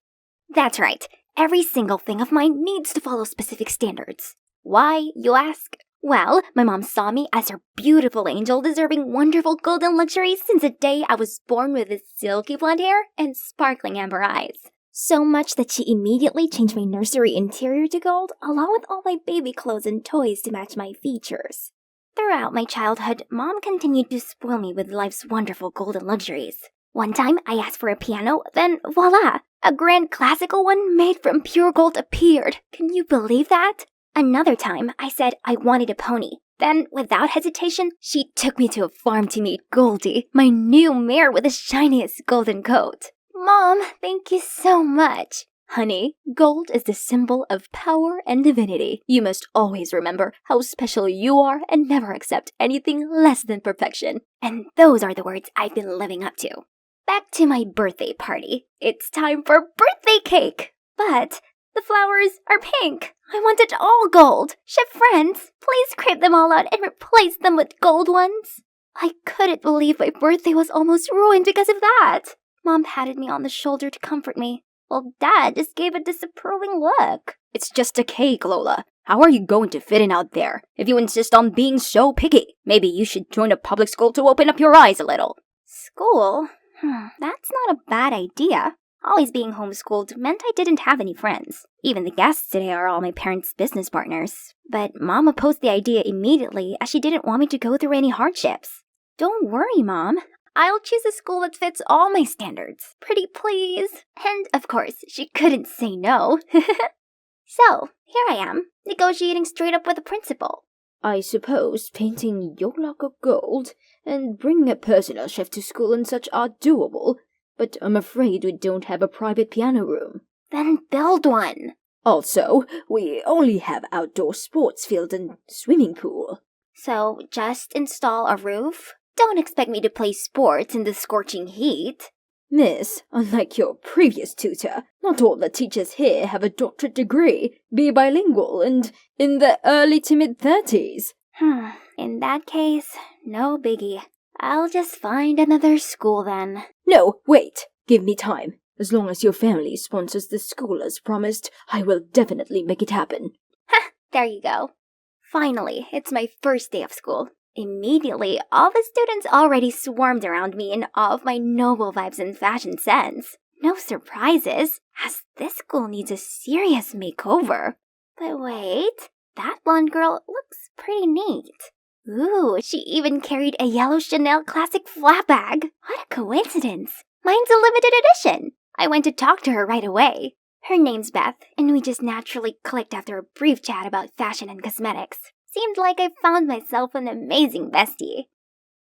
That's right. Every single thing of mine needs to follow specific standards. Why, you ask? Well, my mom saw me as her beautiful angel deserving wonderful golden luxury since the day I was born with this silky blonde hair and sparkling amber eyes. So much that she immediately changed my nursery interior to gold, along with all my baby clothes and toys to match my features. Throughout my childhood, Mom continued to spoil me with life's wonderful golden luxuries. One time, I asked for a piano, then voila! A grand classical one made from pure gold appeared. Can you believe that? Another time, I said I wanted a pony. Then, without hesitation, she took me to a farm to meet Goldie, my new mare with the shiniest golden coat. Mom, thank you so much. Honey, gold is the symbol of power and divinity. You must always remember how special you are and never accept anything less than perfection. And those are the words I've been living up to. Back to my birthday party. It's time for birthday cake! But the flowers are pink. I want it all gold. Chef friends, please scrape them all out and replace them with gold ones. I couldn't believe my birthday was almost ruined because of that. Mom patted me on the shoulder to comfort me, while Dad just gave a disapproving look. It's just a cake, Lola. How are you going to fit in out there if you insist on being so picky? Maybe you should join a public school to open up your eyes a little. School? That's not a bad idea. Always being homeschooled meant I didn't have any friends. Even the guests today are all my parents' business partners. But Mom opposed the idea immediately as she didn't want me to go through any hardships. Don't worry, Mom. I'll choose a school that fits all my standards. Pretty please. And, of course, she couldn't say no. So, here I am, negotiating straight up with the principal. I suppose painting your lock of gold and bringing a personal chef to school and such are doable, but I'm afraid we don't have a private piano room. Then build one. Also, we only have outdoor sports field and swimming pool. So, just install a roof? Don't expect me to play sports in the scorching heat. Miss, unlike your previous tutor, not all the teachers here have a doctorate degree, be bilingual, and in their early to mid-30s. In that case, no biggie. I'll just find another school then. No, wait. Give me time. As long as your family sponsors the school as promised, I will definitely make it happen. There you go. Finally, it's my first day of school. Immediately, all the students already swarmed around me in awe of my noble vibes and fashion sense. No surprises, as this school needs a serious makeover. But wait, that blonde girl looks pretty neat. Ooh, she even carried a yellow Chanel classic flat bag. What a coincidence. Mine's a limited edition. I went to talk to her right away. Her name's Beth, and we just naturally clicked after a brief chat about fashion and cosmetics. Seemed like I found myself an amazing bestie.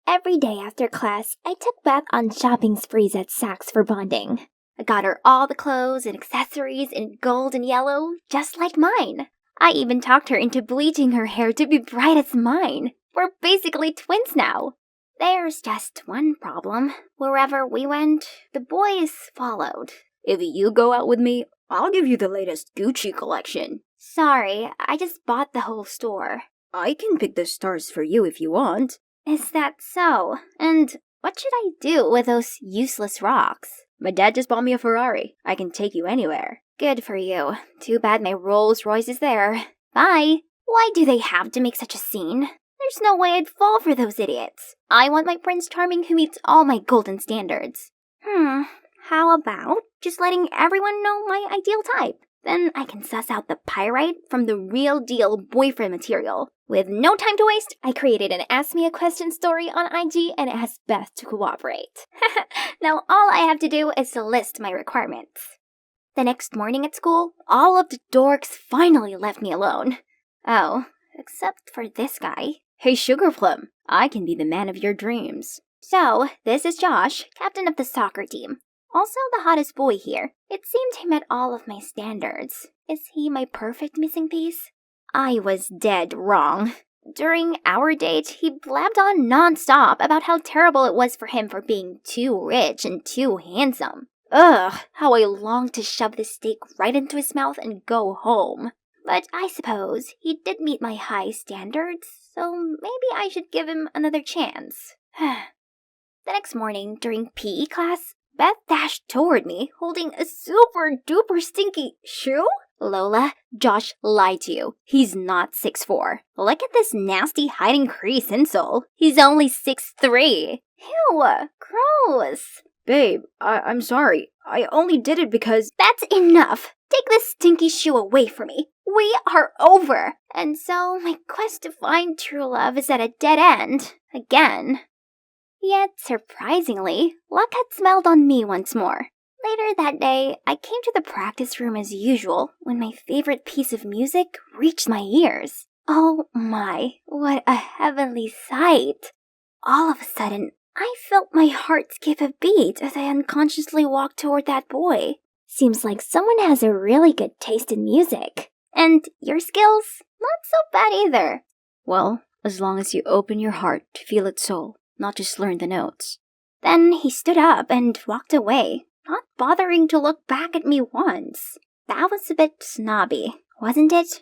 Every day after class, I took Beth on shopping sprees at Saks for bonding. I got her all the clothes and accessories in gold and yellow, just like mine. I even talked her into bleaching her hair to be bright as mine. We're basically twins now. There's just one problem. Wherever we went, the boys followed. If you go out with me, I'll give you the latest Gucci collection. Sorry, I just bought the whole store. I can pick the stars for you if you want. Is that so? And what should I do with those useless rocks? My dad just bought me a Ferrari. I can take you anywhere. Good for you. Too bad my Rolls Royce is there. Bye. Why do they have to make such a scene? There's no way I'd fall for those idiots. I want my Prince Charming who meets all my golden standards. How about just letting everyone know my ideal type? Then I can suss out the pyrite from the real deal boyfriend material. With no time to waste, I created an Ask Me a Question story on IG and asked Beth to cooperate. Now all I have to do is to list my requirements. The next morning at school, all of the dorks finally left me alone. Oh, except for this guy. Hey, Sugar Plum, I can be the man of your dreams. So, this is Josh, captain of the soccer team. Also the hottest boy here. It seemed he met all of my standards. Is he my perfect missing piece? I was dead wrong. During our date, he blabbed on non-stop about how terrible it was for him for being too rich and too handsome. Ugh, how I longed to shove the steak right into his mouth and go home. but I suppose he did meet my high standards, so maybe I should give him another chance. The next morning, during PE class, Beth dashed toward me, holding a super duper stinky shoe? Lola, Josh lied to you. He's not 6'4". Look at this nasty hiding crease insole. He's only 6'3". Ew, gross. Babe, I'm sorry. I only did it because... That's enough. Take this stinky shoe away from me. We are over. And so my quest to find true love is at a dead end. Again. Yet, surprisingly, luck had smiled on me once more. Later that day, I came to the practice room as usual when my favorite piece of music reached my ears. Oh my, what a heavenly sight! All of a sudden, I felt my heart skip a beat as I unconsciously walked toward that boy. Seems like someone has a really good taste in music. And your skills? Not so bad either. Well, as long as you open your heart to feel its soul, not just learn the notes. Then he stood up and walked away, not bothering to look back at me once. That was a bit snobby, wasn't it?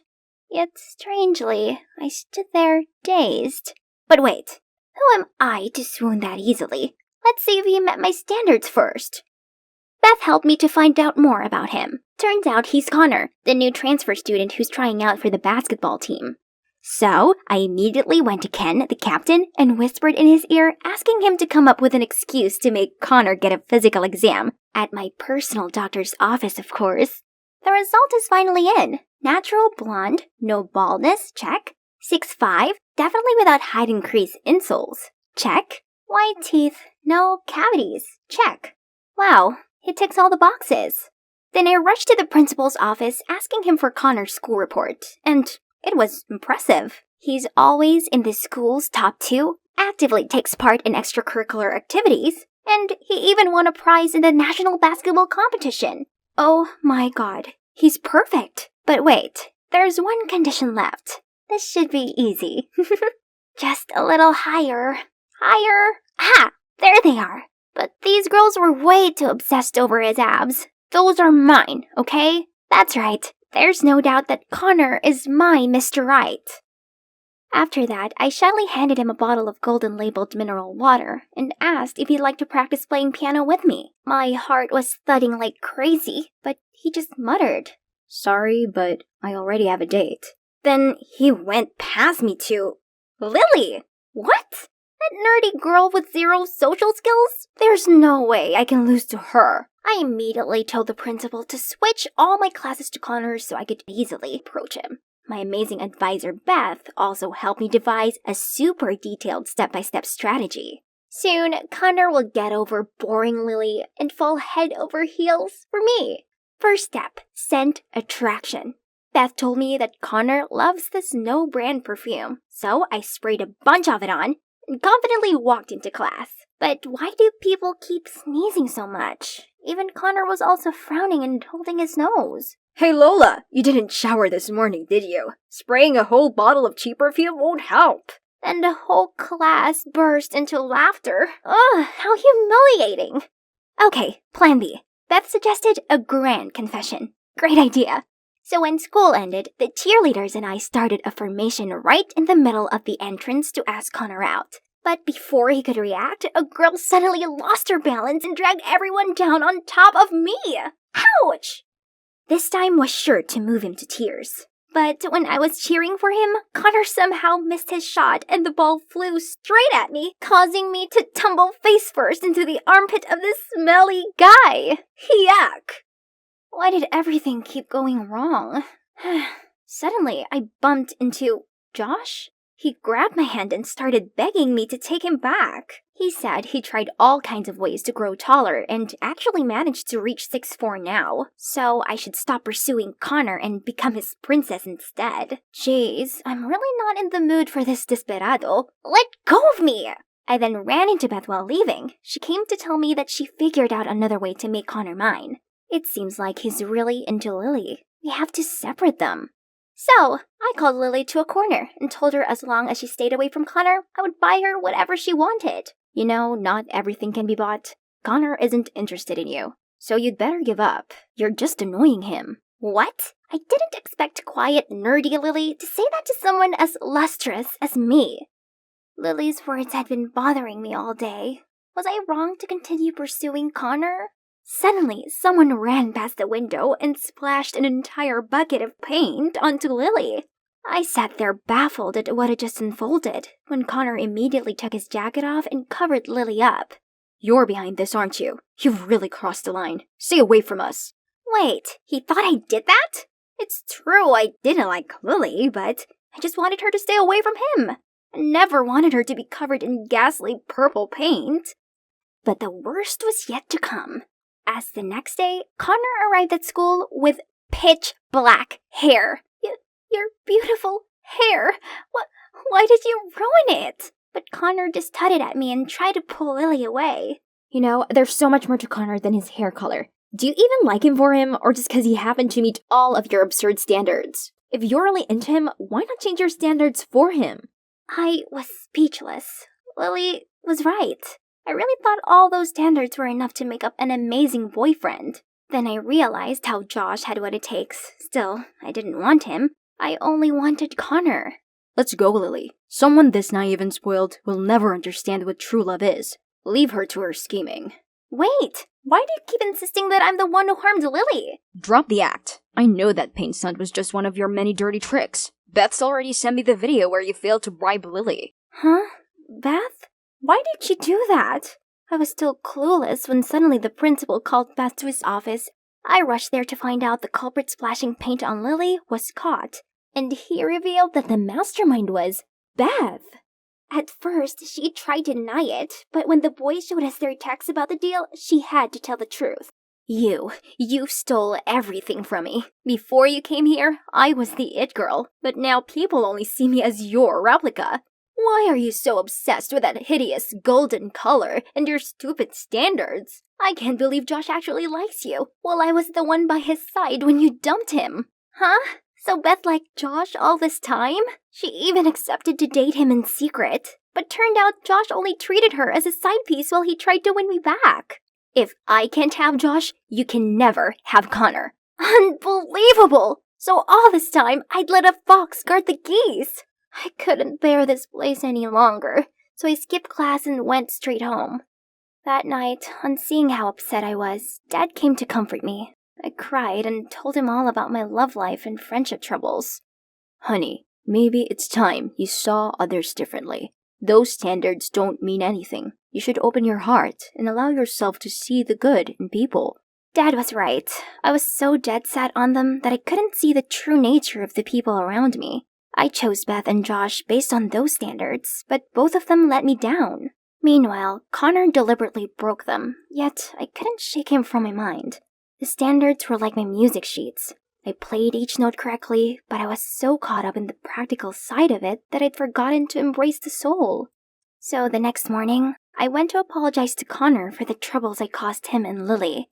Yet, strangely, I stood there dazed. But wait, who am I to swoon that easily? Let's see if he met my standards first. Beth helped me to find out more about him. Turns out he's Connor, the new transfer student who's trying out for the basketball team. So, I immediately went to Ken, the captain, and whispered in his ear, asking him to come up with an excuse to make Connor get a physical exam. At my personal doctor's office, of course. The result is finally in. Natural blonde, no baldness, check. 6'5", definitely without hiding crease insoles, check. White teeth, no cavities, check. Wow, he ticks all the boxes. Then I rushed to the principal's office asking him for Connor's school report, and it was impressive. He's always in the school's top 2, actively takes part in extracurricular activities, and he even won a prize in the national basketball competition. Oh my god, he's perfect. But wait, there's one condition left. This should be easy. Just a little higher. Higher. Ah, there they are. But these girls were way too obsessed over his abs. Those are mine, okay? That's right. There's no doubt that Connor is my Mr. Right. After that, I shyly handed him a bottle of golden-labeled mineral water and asked if he'd like to practice playing piano with me. My heart was thudding like crazy, but he just muttered, Sorry, but I already have a date. Then he went past me to... Lily! What? That nerdy girl with 0 social skills? There's no way I can lose to her. I immediately told the principal to switch all my classes to Connor so I could easily approach him. My amazing advisor Beth also helped me devise a super detailed step-by-step strategy. Soon, Connor will get over boring Lily and fall head over heels for me. First step, scent attraction. Beth told me that Connor loves this no-brand perfume, so I sprayed a bunch of it on and confidently walked into class. But why do people keep sneezing so much? Even Connor was also frowning and holding his nose. Hey Lola, you didn't shower this morning, did you? Spraying a whole bottle of cheap perfume won't help. And the whole class burst into laughter. Ugh, how humiliating. Okay, plan B. Beth suggested a grand confession. Great idea. So when school ended, the cheerleaders and I started a formation right in the middle of the entrance to ask Connor out. But before he could react, a girl suddenly lost her balance and dragged everyone down on top of me. Ouch! This time was sure to move him to tears. But when I was cheering for him, Connor somehow missed his shot and the ball flew straight at me, causing me to tumble face first into the armpit of this smelly guy. Yuck! Why did everything keep going wrong? Suddenly, I bumped into Josh. He grabbed my hand and started begging me to take him back. He said he tried all kinds of ways to grow taller and actually managed to reach 6'4" now, so I should stop pursuing Connor and become his princess instead. Jeez, I'm really not in the mood for this desperado. Let go of me! I then ran into Beth while leaving. She came to tell me that she figured out another way to make Connor mine. It seems like he's really into Lily. We have to separate them. So, I called Lily to a corner and told her as long as she stayed away from Connor, I would buy her whatever she wanted. You know, not everything can be bought. Connor isn't interested in you, so you'd better give up. You're just annoying him. What? I didn't expect quiet, nerdy Lily to say that to someone as lustrous as me. Lily's words had been bothering me all day. Was I wrong to continue pursuing Connor? Suddenly, someone ran past the window and splashed an entire bucket of paint onto Lily. I sat there baffled at what had just unfolded, when Connor immediately took his jacket off and covered Lily up. You're behind this, aren't you? You've really crossed the line. Stay away from us. Wait, he thought I did that? It's true I didn't like Lily, but I just wanted her to stay away from him. I never wanted her to be covered in ghastly purple paint. But the worst was yet to come, as the next day, Connor arrived at school with pitch black hair. Your beautiful hair. Why did you ruin it? But Connor just tutted at me and tried to pull Lily away. You know, there's so much more to Connor than his hair color. Do you even like him for him, or just because he happened to meet all of your absurd standards? If you're really into him, why not change your standards for him? I was speechless. Lily was right. I really thought all those standards were enough to make up an amazing boyfriend. Then I realized how Josh had what it takes. Still, I didn't want him. I only wanted Connor. Let's go, Lily. Someone this naive and spoiled will never understand what true love is. Leave her to her scheming. Wait, why do you keep insisting that I'm the one who harmed Lily? Drop the act. I know that paint stunt was just one of your many dirty tricks. Beth's already sent me the video where you failed to bribe Lily. Huh? Beth? Why did she do that? I was still clueless when suddenly the principal called Beth to his office. I rushed there to find out the culprit splashing paint on Lily was caught, and he revealed that the mastermind was Beth. At first, she tried to deny it, but when the boys showed us their texts about the deal, she had to tell the truth. You stole everything from me. Before you came here, I was the it girl, but now people only see me as your replica. Why are you so obsessed with that hideous golden color and your stupid standards? I can't believe Josh actually likes you, while I was the one by his side when you dumped him. Huh? So Beth liked Josh all this time? She even accepted to date him in secret. But turned out Josh only treated her as a side piece while he tried to win me back. If I can't have Josh, you can never have Connor. Unbelievable! So all this time, I'd let a fox guard the geese. I couldn't bear this place any longer, so I skipped class and went straight home. That night, on seeing how upset I was, Dad came to comfort me. I cried and told him all about my love life and friendship troubles. Honey, maybe it's time you saw others differently. Those standards don't mean anything. You should open your heart and allow yourself to see the good in people. Dad was right. I was so dead set on them that I couldn't see the true nature of the people around me. I chose Beth and Josh based on those standards, but both of them let me down. Meanwhile, Connor deliberately broke them, yet I couldn't shake him from my mind. The standards were like my music sheets. I played each note correctly, but I was so caught up in the practical side of it that I'd forgotten to embrace the soul. So the next morning, I went to apologize to Connor for the troubles I caused him and Lily.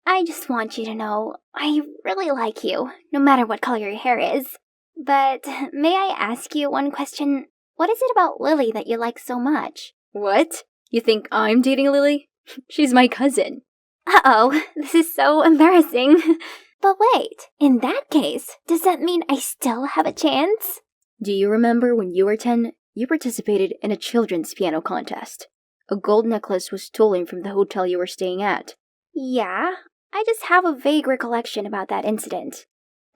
I just want you to know, I really like you, no matter what color your hair is. But may I ask you one question? What is it about Lily that you like so much? What? You think I'm dating Lily? She's my cousin. Uh-oh, this is so embarrassing. But wait, in that case, does that mean I still have a chance? Do you remember when you were 10, you participated in a children's piano contest? A gold necklace was stolen from the hotel you were staying at. Yeah, I just have a vague recollection about that incident.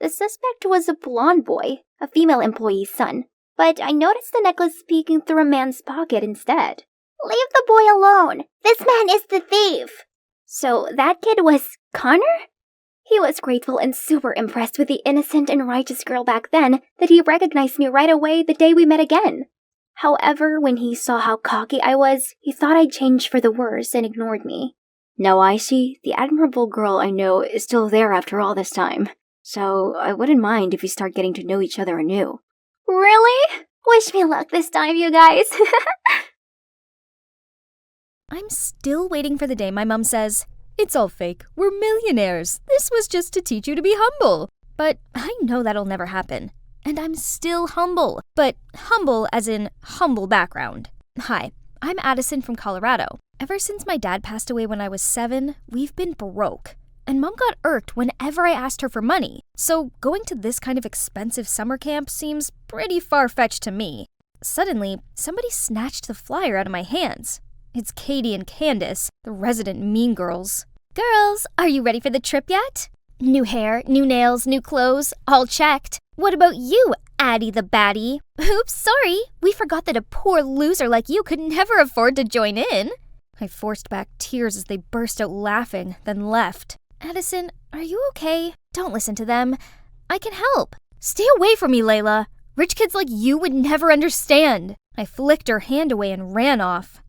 The suspect was a blonde boy, a female employee's son, but I noticed the necklace peeking through a man's pocket instead. Leave the boy alone! This man is the thief! So that kid was Connor? He was grateful and super impressed with the innocent and righteous girl back then that he recognized me right away the day we met again. However, when he saw how cocky I was, he thought I'd changed for the worse and ignored me. Now I see the admirable girl I know is still there after all this time. So I wouldn't mind if we start getting to know each other anew. Really? Wish me luck this time, you guys. I'm still waiting for the day my mom says, "It's all fake. We're millionaires. This was just to teach you to be humble." But I know that'll never happen. And I'm still humble. But humble as in humble background. Hi, I'm Addison from Colorado. Ever since my dad passed away when I was 7, we've been broke. and Mom got irked whenever I asked her for money, so going to this kind of expensive summer camp seems pretty far-fetched to me. Suddenly, somebody snatched the flyer out of my hands. It's Katie and Candace, the resident mean girls. Girls, are you ready for the trip yet? New hair, new nails, new clothes, all checked. What about you, Addie the baddie? Oops, sorry. We forgot that a poor loser like you could never afford to join in. I forced back tears as they burst out laughing, then left. Addison, are you okay? Don't listen to them. I can help. Stay away from me, Layla. Rich kids like you would never understand. I flicked her hand away and ran off.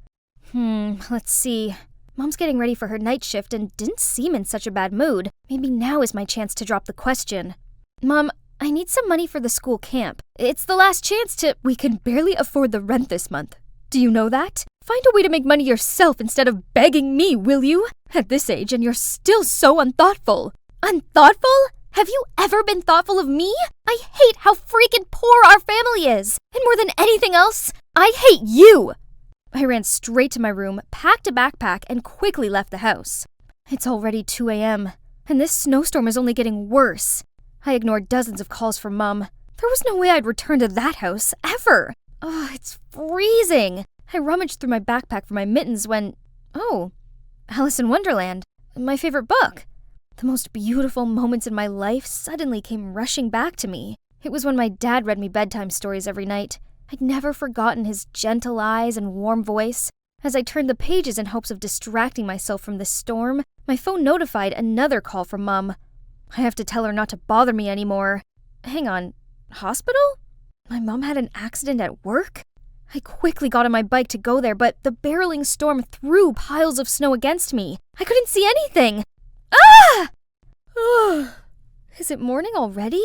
Let's see. Mom's getting ready for her night shift and didn't seem in such a bad mood. Maybe now is my chance to drop the question. Mom, I need some money for the school camp. It's the last chance to... We can barely afford the rent this month. Do you know that? Find a way to make money yourself instead of begging me, will you? At this age, and you're still so unthoughtful. Unthoughtful? Have you ever been thoughtful of me? I hate how freaking poor our family is. And more than anything else, I hate you. I ran straight to my room, packed a backpack, and quickly left the house. It's already 2 a.m., and this snowstorm is only getting worse. I ignored dozens of calls from Mom. There was no way I'd return to that house, ever. Oh, it's freezing. I rummaged through my backpack for my mittens when... Oh, Alice in Wonderland, my favorite book. The most beautiful moments in my life suddenly came rushing back to me. It was when my dad read me bedtime stories every night. I'd never forgotten his gentle eyes and warm voice. As I turned the pages in hopes of distracting myself from the storm, my phone notified another call from Mom. I have to tell her not to bother me anymore. Hang on, hospital? My mom had an accident at work? I quickly got on my bike to go there, but the barreling storm threw piles of snow against me. I couldn't see anything. Ah! Is it morning already?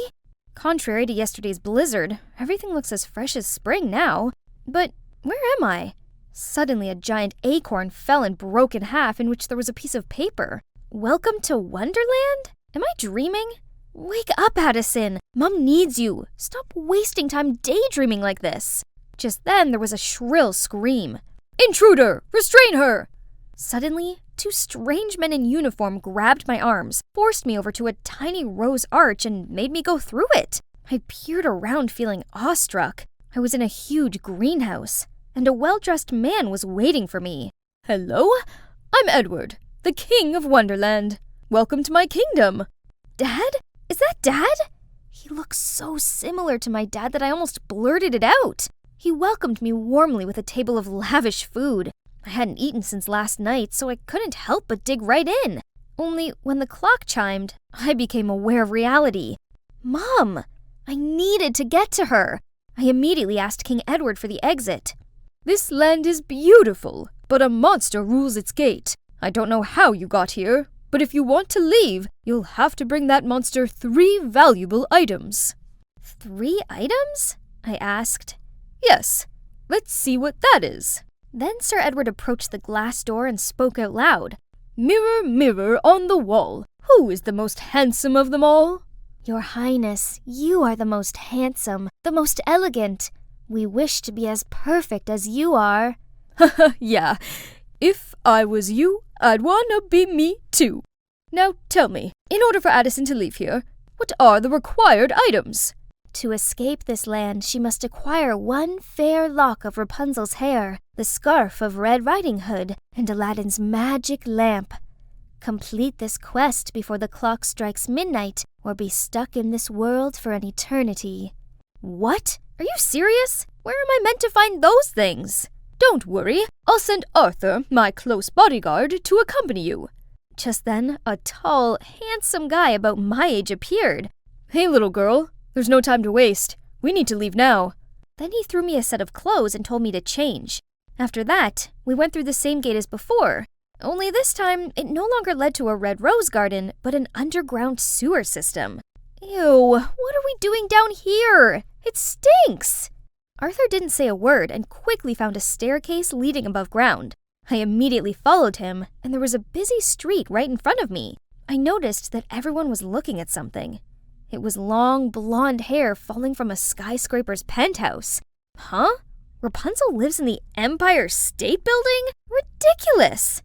Contrary to yesterday's blizzard, everything looks as fresh as spring now. But where am I? Suddenly a giant acorn fell and broke in half, in which there was a piece of paper. Welcome to Wonderland? Am I dreaming? Wake up, Addison. Mom needs you. Stop wasting time daydreaming like this. Just then, there was a shrill scream. Intruder! Restrain her! Suddenly, two strange men in uniform grabbed my arms, forced me over to a tiny rose arch, and made me go through it. I peered around feeling awestruck. I was in a huge greenhouse, and a well-dressed man was waiting for me. Hello? I'm Edward, the King of Wonderland. Welcome to my kingdom. Dad? Is that Dad? He looks so similar to my dad that I almost blurted it out. He welcomed me warmly with a table of lavish food. I hadn't eaten since last night, so I couldn't help but dig right in. Only when the clock chimed, I became aware of reality. Mom! I needed to get to her. I immediately asked King Edward for the exit. This land is beautiful, but a monster rules its gate. I don't know how you got here, but if you want to leave, you'll have to bring that monster 3 valuable items. 3 items? I asked. Yes. Let's see what that is. Then Sir Edward approached the glass door and spoke out loud. Mirror, mirror on the wall, who is the most handsome of them all? Your Highness, you are the most handsome, the most elegant. We wish to be as perfect as you are. Yeah, if I was you, I'd wanna be me too. Now tell me, in order for Addison to leave here, what are the required items? To escape this land, she must acquire 1 fair lock of Rapunzel's hair, the scarf of Red Riding Hood, and Aladdin's magic lamp. Complete this quest before the clock strikes midnight, or be stuck in this world for an eternity. What? Are you serious? Where am I meant to find those things? Don't worry, I'll send Arthur, my close bodyguard, to accompany you. Just then, a tall, handsome guy about my age appeared. Hey, little girl. There's no time to waste. We need to leave now. Then he threw me a set of clothes and told me to change. After that, we went through the same gate as before. Only this time, it no longer led to a red rose garden, but an underground sewer system. Ew, what are we doing down here? It stinks! Arthur didn't say a word and quickly found a staircase leading above ground. I immediately followed him, and there was a busy street right in front of me. I noticed that everyone was looking at something. It was long, blonde hair falling from a skyscraper's penthouse. Huh? Rapunzel lives in the Empire State Building? Ridiculous!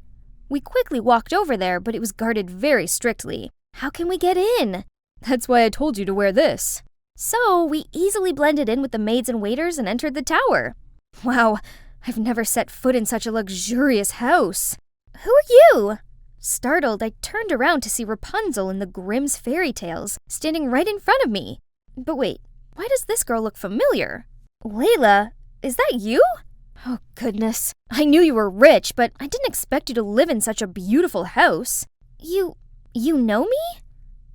We quickly walked over there, but it was guarded very strictly. How can we get in? That's why I told you to wear this. So we easily blended in with the maids and waiters and entered the tower. Wow, I've never set foot in such a luxurious house. Who are you? Startled, I turned around to see Rapunzel in the Grimm's fairy tales standing right in front of me. But wait, why does this girl look familiar? Layla, is that you? Oh goodness, I knew you were rich, but I didn't expect you to live in such a beautiful house. You know me?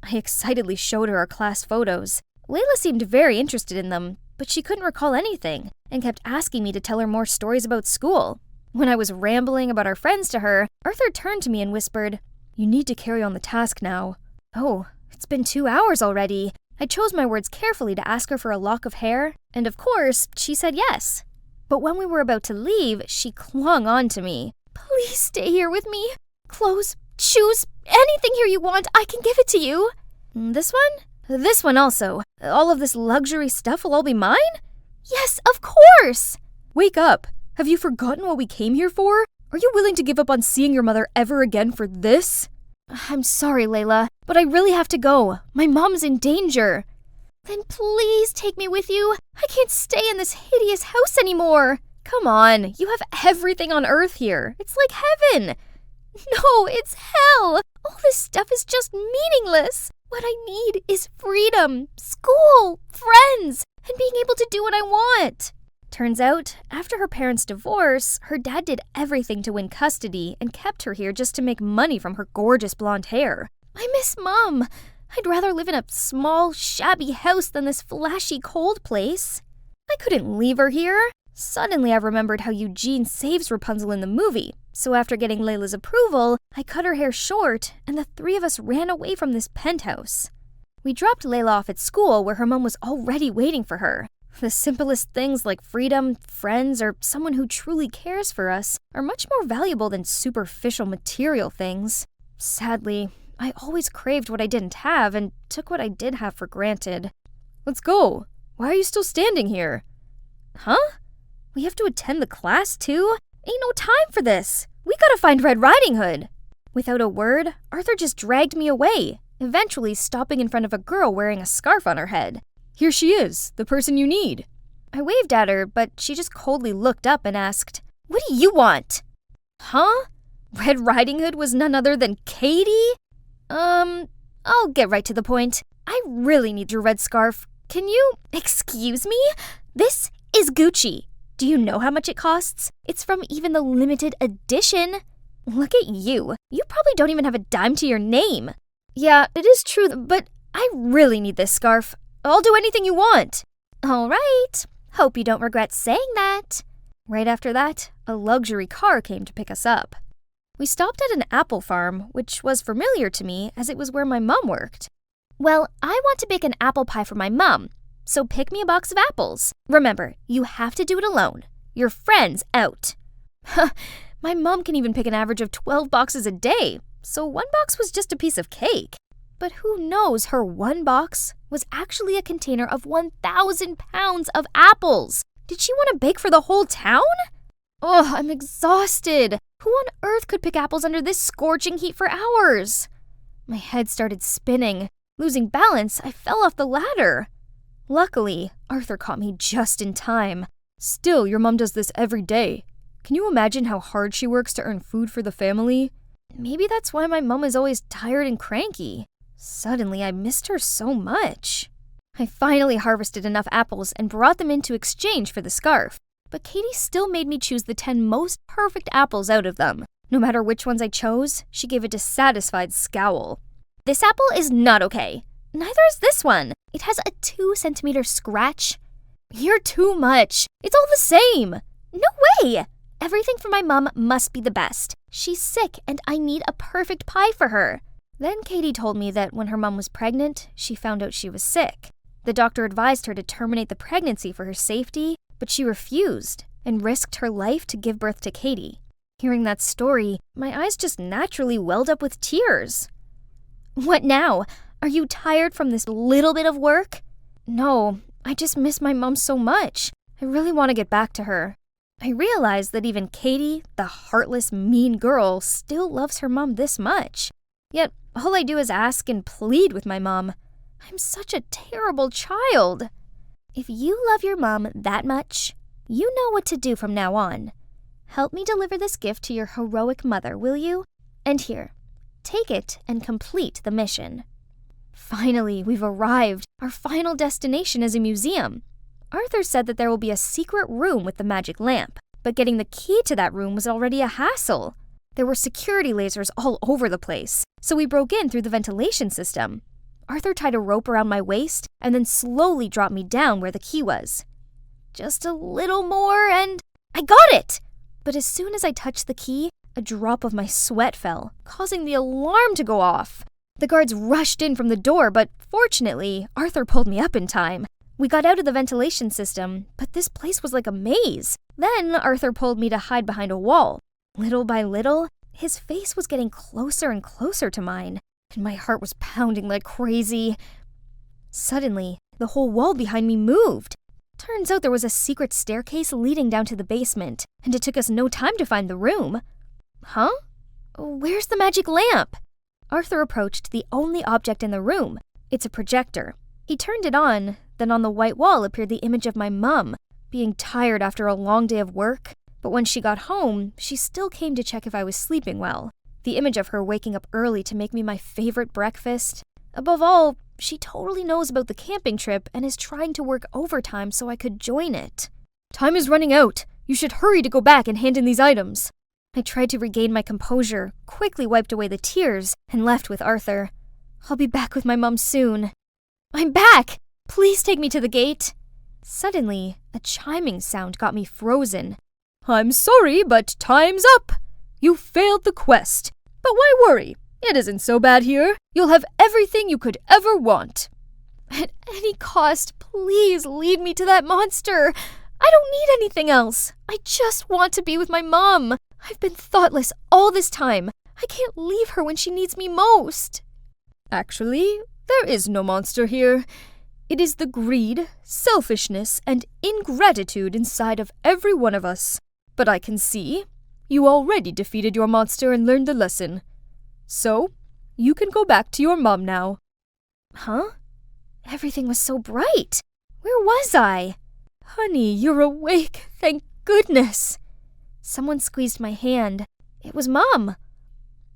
I excitedly showed her our class photos. Layla seemed very interested in them, but she couldn't recall anything and kept asking me to tell her more stories about school. When I was rambling about our friends to her, Arthur turned to me and whispered, "You need to carry on the task now." Oh, it's been 2 hours already. I chose my words carefully to ask her for a lock of hair, and of course, she said yes. But when we were about to leave, she clung on to me. "Please stay here with me. Clothes, shoes, anything here you want, I can give it to you." This one? This one also. All of this luxury stuff will all be mine? Yes, of course! Wake up. Have you forgotten what we came here for? Are you willing to give up on seeing your mother ever again for this? I'm sorry, Layla, but I really have to go. My mom's in danger. Then please take me with you. I can't stay in this hideous house anymore. Come on, you have everything on earth here. It's like heaven. No, it's hell. All this stuff is just meaningless. What I need is freedom, school, friends, and being able to do what I want. Turns out, after her parents' divorce, her dad did everything to win custody and kept her here just to make money from her gorgeous blonde hair. I miss Mom. I'd rather live in a small, shabby house than this flashy, cold place. I couldn't leave her here. Suddenly, I remembered how Eugene saves Rapunzel in the movie. So after getting Layla's approval, I cut her hair short, and the three of us ran away from this penthouse. We dropped Layla off at school where her mom was already waiting for her. The simplest things like freedom, friends, or someone who truly cares for us are much more valuable than superficial material things. Sadly, I always craved what I didn't have and took what I did have for granted. Let's go. Why are you still standing here? Huh? We have to attend the class too? Ain't no time for this. We gotta find Red Riding Hood. Without a word, Arthur just dragged me away, eventually stopping in front of a girl wearing a scarf on her head. Here she is, the person you need. I waved at her, but she just coldly looked up and asked, "What do you want?" Huh? Red Riding Hood was none other than Katie? I'll get right to the point. I really need your red scarf. Can you... Excuse me? This is Gucci. Do you know how much it costs? It's from even the limited edition. Look at you. You probably don't even have a dime to your name. Yeah, it is true, but I really need this scarf. I'll do anything you want. All right. Hope you don't regret saying that. Right after that, a luxury car came to pick us up. We stopped at an apple farm, which was familiar to me as it was where my mom worked. Well, I want to bake an apple pie for my mom, so pick me a box of apples. Remember, you have to do it alone. Your friend's out. My mom can even pick an average of 12 boxes a day, so one box was just a piece of cake. But who knows, her one box was actually a container of 1,000 pounds of apples. Did she want to bake for the whole town? Oh, I'm exhausted. Who on earth could pick apples under this scorching heat for hours? My head started spinning. Losing balance, I fell off the ladder. Luckily, Arthur caught me just in time. Still, your mom does this every day. Can you imagine how hard she works to earn food for the family? Maybe that's why my mom is always tired and cranky. Suddenly, I missed her so much. I finally harvested enough apples and brought them in to exchange for the scarf. But Katie still made me choose the 10 most perfect apples out of them. No matter which ones I chose, she gave a dissatisfied scowl. This apple is not okay. Neither is this one. It has a 2-centimeter scratch. You're too much. It's all the same. No way. Everything for my mom must be the best. She's sick and I need a perfect pie for her. Then Katie told me that when her mom was pregnant, she found out she was sick. The doctor advised her to terminate the pregnancy for her safety, but she refused and risked her life to give birth to Katie. Hearing that story, my eyes just naturally welled up with tears. What now? Are you tired from this little bit of work? No, I just miss my mom so much. I really want to get back to her. I realized that even Katie, the heartless, mean girl, still loves her mom this much. Yet, all I do is ask and plead with my mom. I'm such a terrible child. If you love your mom that much, you know what to do from now on. Help me deliver this gift to your heroic mother, will you? And here, take it and complete the mission. Finally, we've arrived. Our final destination is a museum. Arthur said that there will be a secret room with the magic lamp, but getting the key to that room was already a hassle. There were security lasers all over the place, so we broke in through the ventilation system. Arthur tied a rope around my waist and then slowly dropped me down where the key was. Just a little more and I got it! But as soon as I touched the key, a drop of my sweat fell, causing the alarm to go off. The guards rushed in from the door, but fortunately, Arthur pulled me up in time. We got out of the ventilation system, but this place was like a maze. Then Arthur pulled me to hide behind a wall. Little by little, his face was getting closer and closer to mine, and my heart was pounding like crazy. Suddenly, the whole wall behind me moved. Turns out there was a secret staircase leading down to the basement, and it took us no time to find the room. Huh? Where's the magic lamp? Arthur approached the only object in the room. It's a projector. He turned it on, then on the white wall appeared the image of my mum, being tired after a long day of work. But when she got home, she still came to check if I was sleeping well. The image of her waking up early to make me my favorite breakfast. Above all, she totally knows about the camping trip and is trying to work overtime so I could join it. Time is running out. You should hurry to go back and hand in these items. I tried to regain my composure, quickly wiped away the tears, and left with Arthur. I'll be back with my mum soon. I'm back! Please take me to the gate. Suddenly, a chiming sound got me frozen. I'm sorry, but time's up. You failed the quest. But why worry? It isn't so bad here. You'll have everything you could ever want. At any cost, please lead me to that monster. I don't need anything else. I just want to be with my mom. I've been thoughtless all this time. I can't leave her when she needs me most. Actually, there is no monster here. It is the greed, selfishness, and ingratitude inside of every one of us. But I can see you already defeated your monster and learned the lesson. So, you can go back to your mom now. Huh? Everything was so bright. Where was I? Honey, you're awake. Thank goodness. Someone squeezed my hand. It was Mom.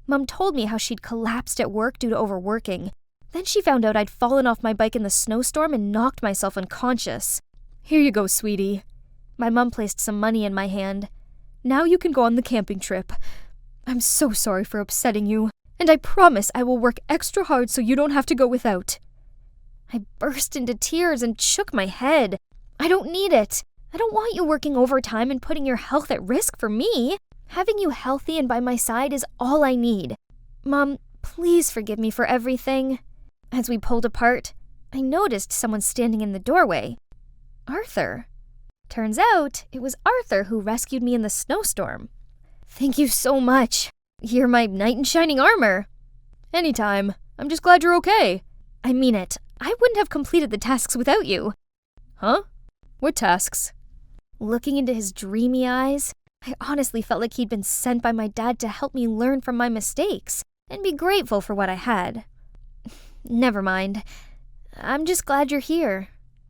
Mom told me how she'd collapsed at work due to overworking. Then she found out I'd fallen off my bike in the snowstorm and knocked myself unconscious. Here you go, sweetie. My mom placed some money in my hand. Now you can go on the camping trip. I'm so sorry for upsetting you, and I promise I will work extra hard so you don't have to go without. I burst into tears and shook my head. I don't need it. I don't want you working overtime and putting your health at risk for me. Having you healthy and by my side is all I need. Mom, please forgive me for everything. As we pulled apart, I noticed someone standing in the doorway. Arthur. Turns out it was Arthur who rescued me in the snowstorm. Thank you so much. You're my knight in shining armor. Anytime. I'm just glad you're okay. I mean it. I wouldn't have completed the tasks without you. Huh? What tasks? Looking into his dreamy eyes, I honestly felt like he'd been sent by my dad to help me learn from my mistakes and be grateful for what I had. Never mind. I'm just glad you're here.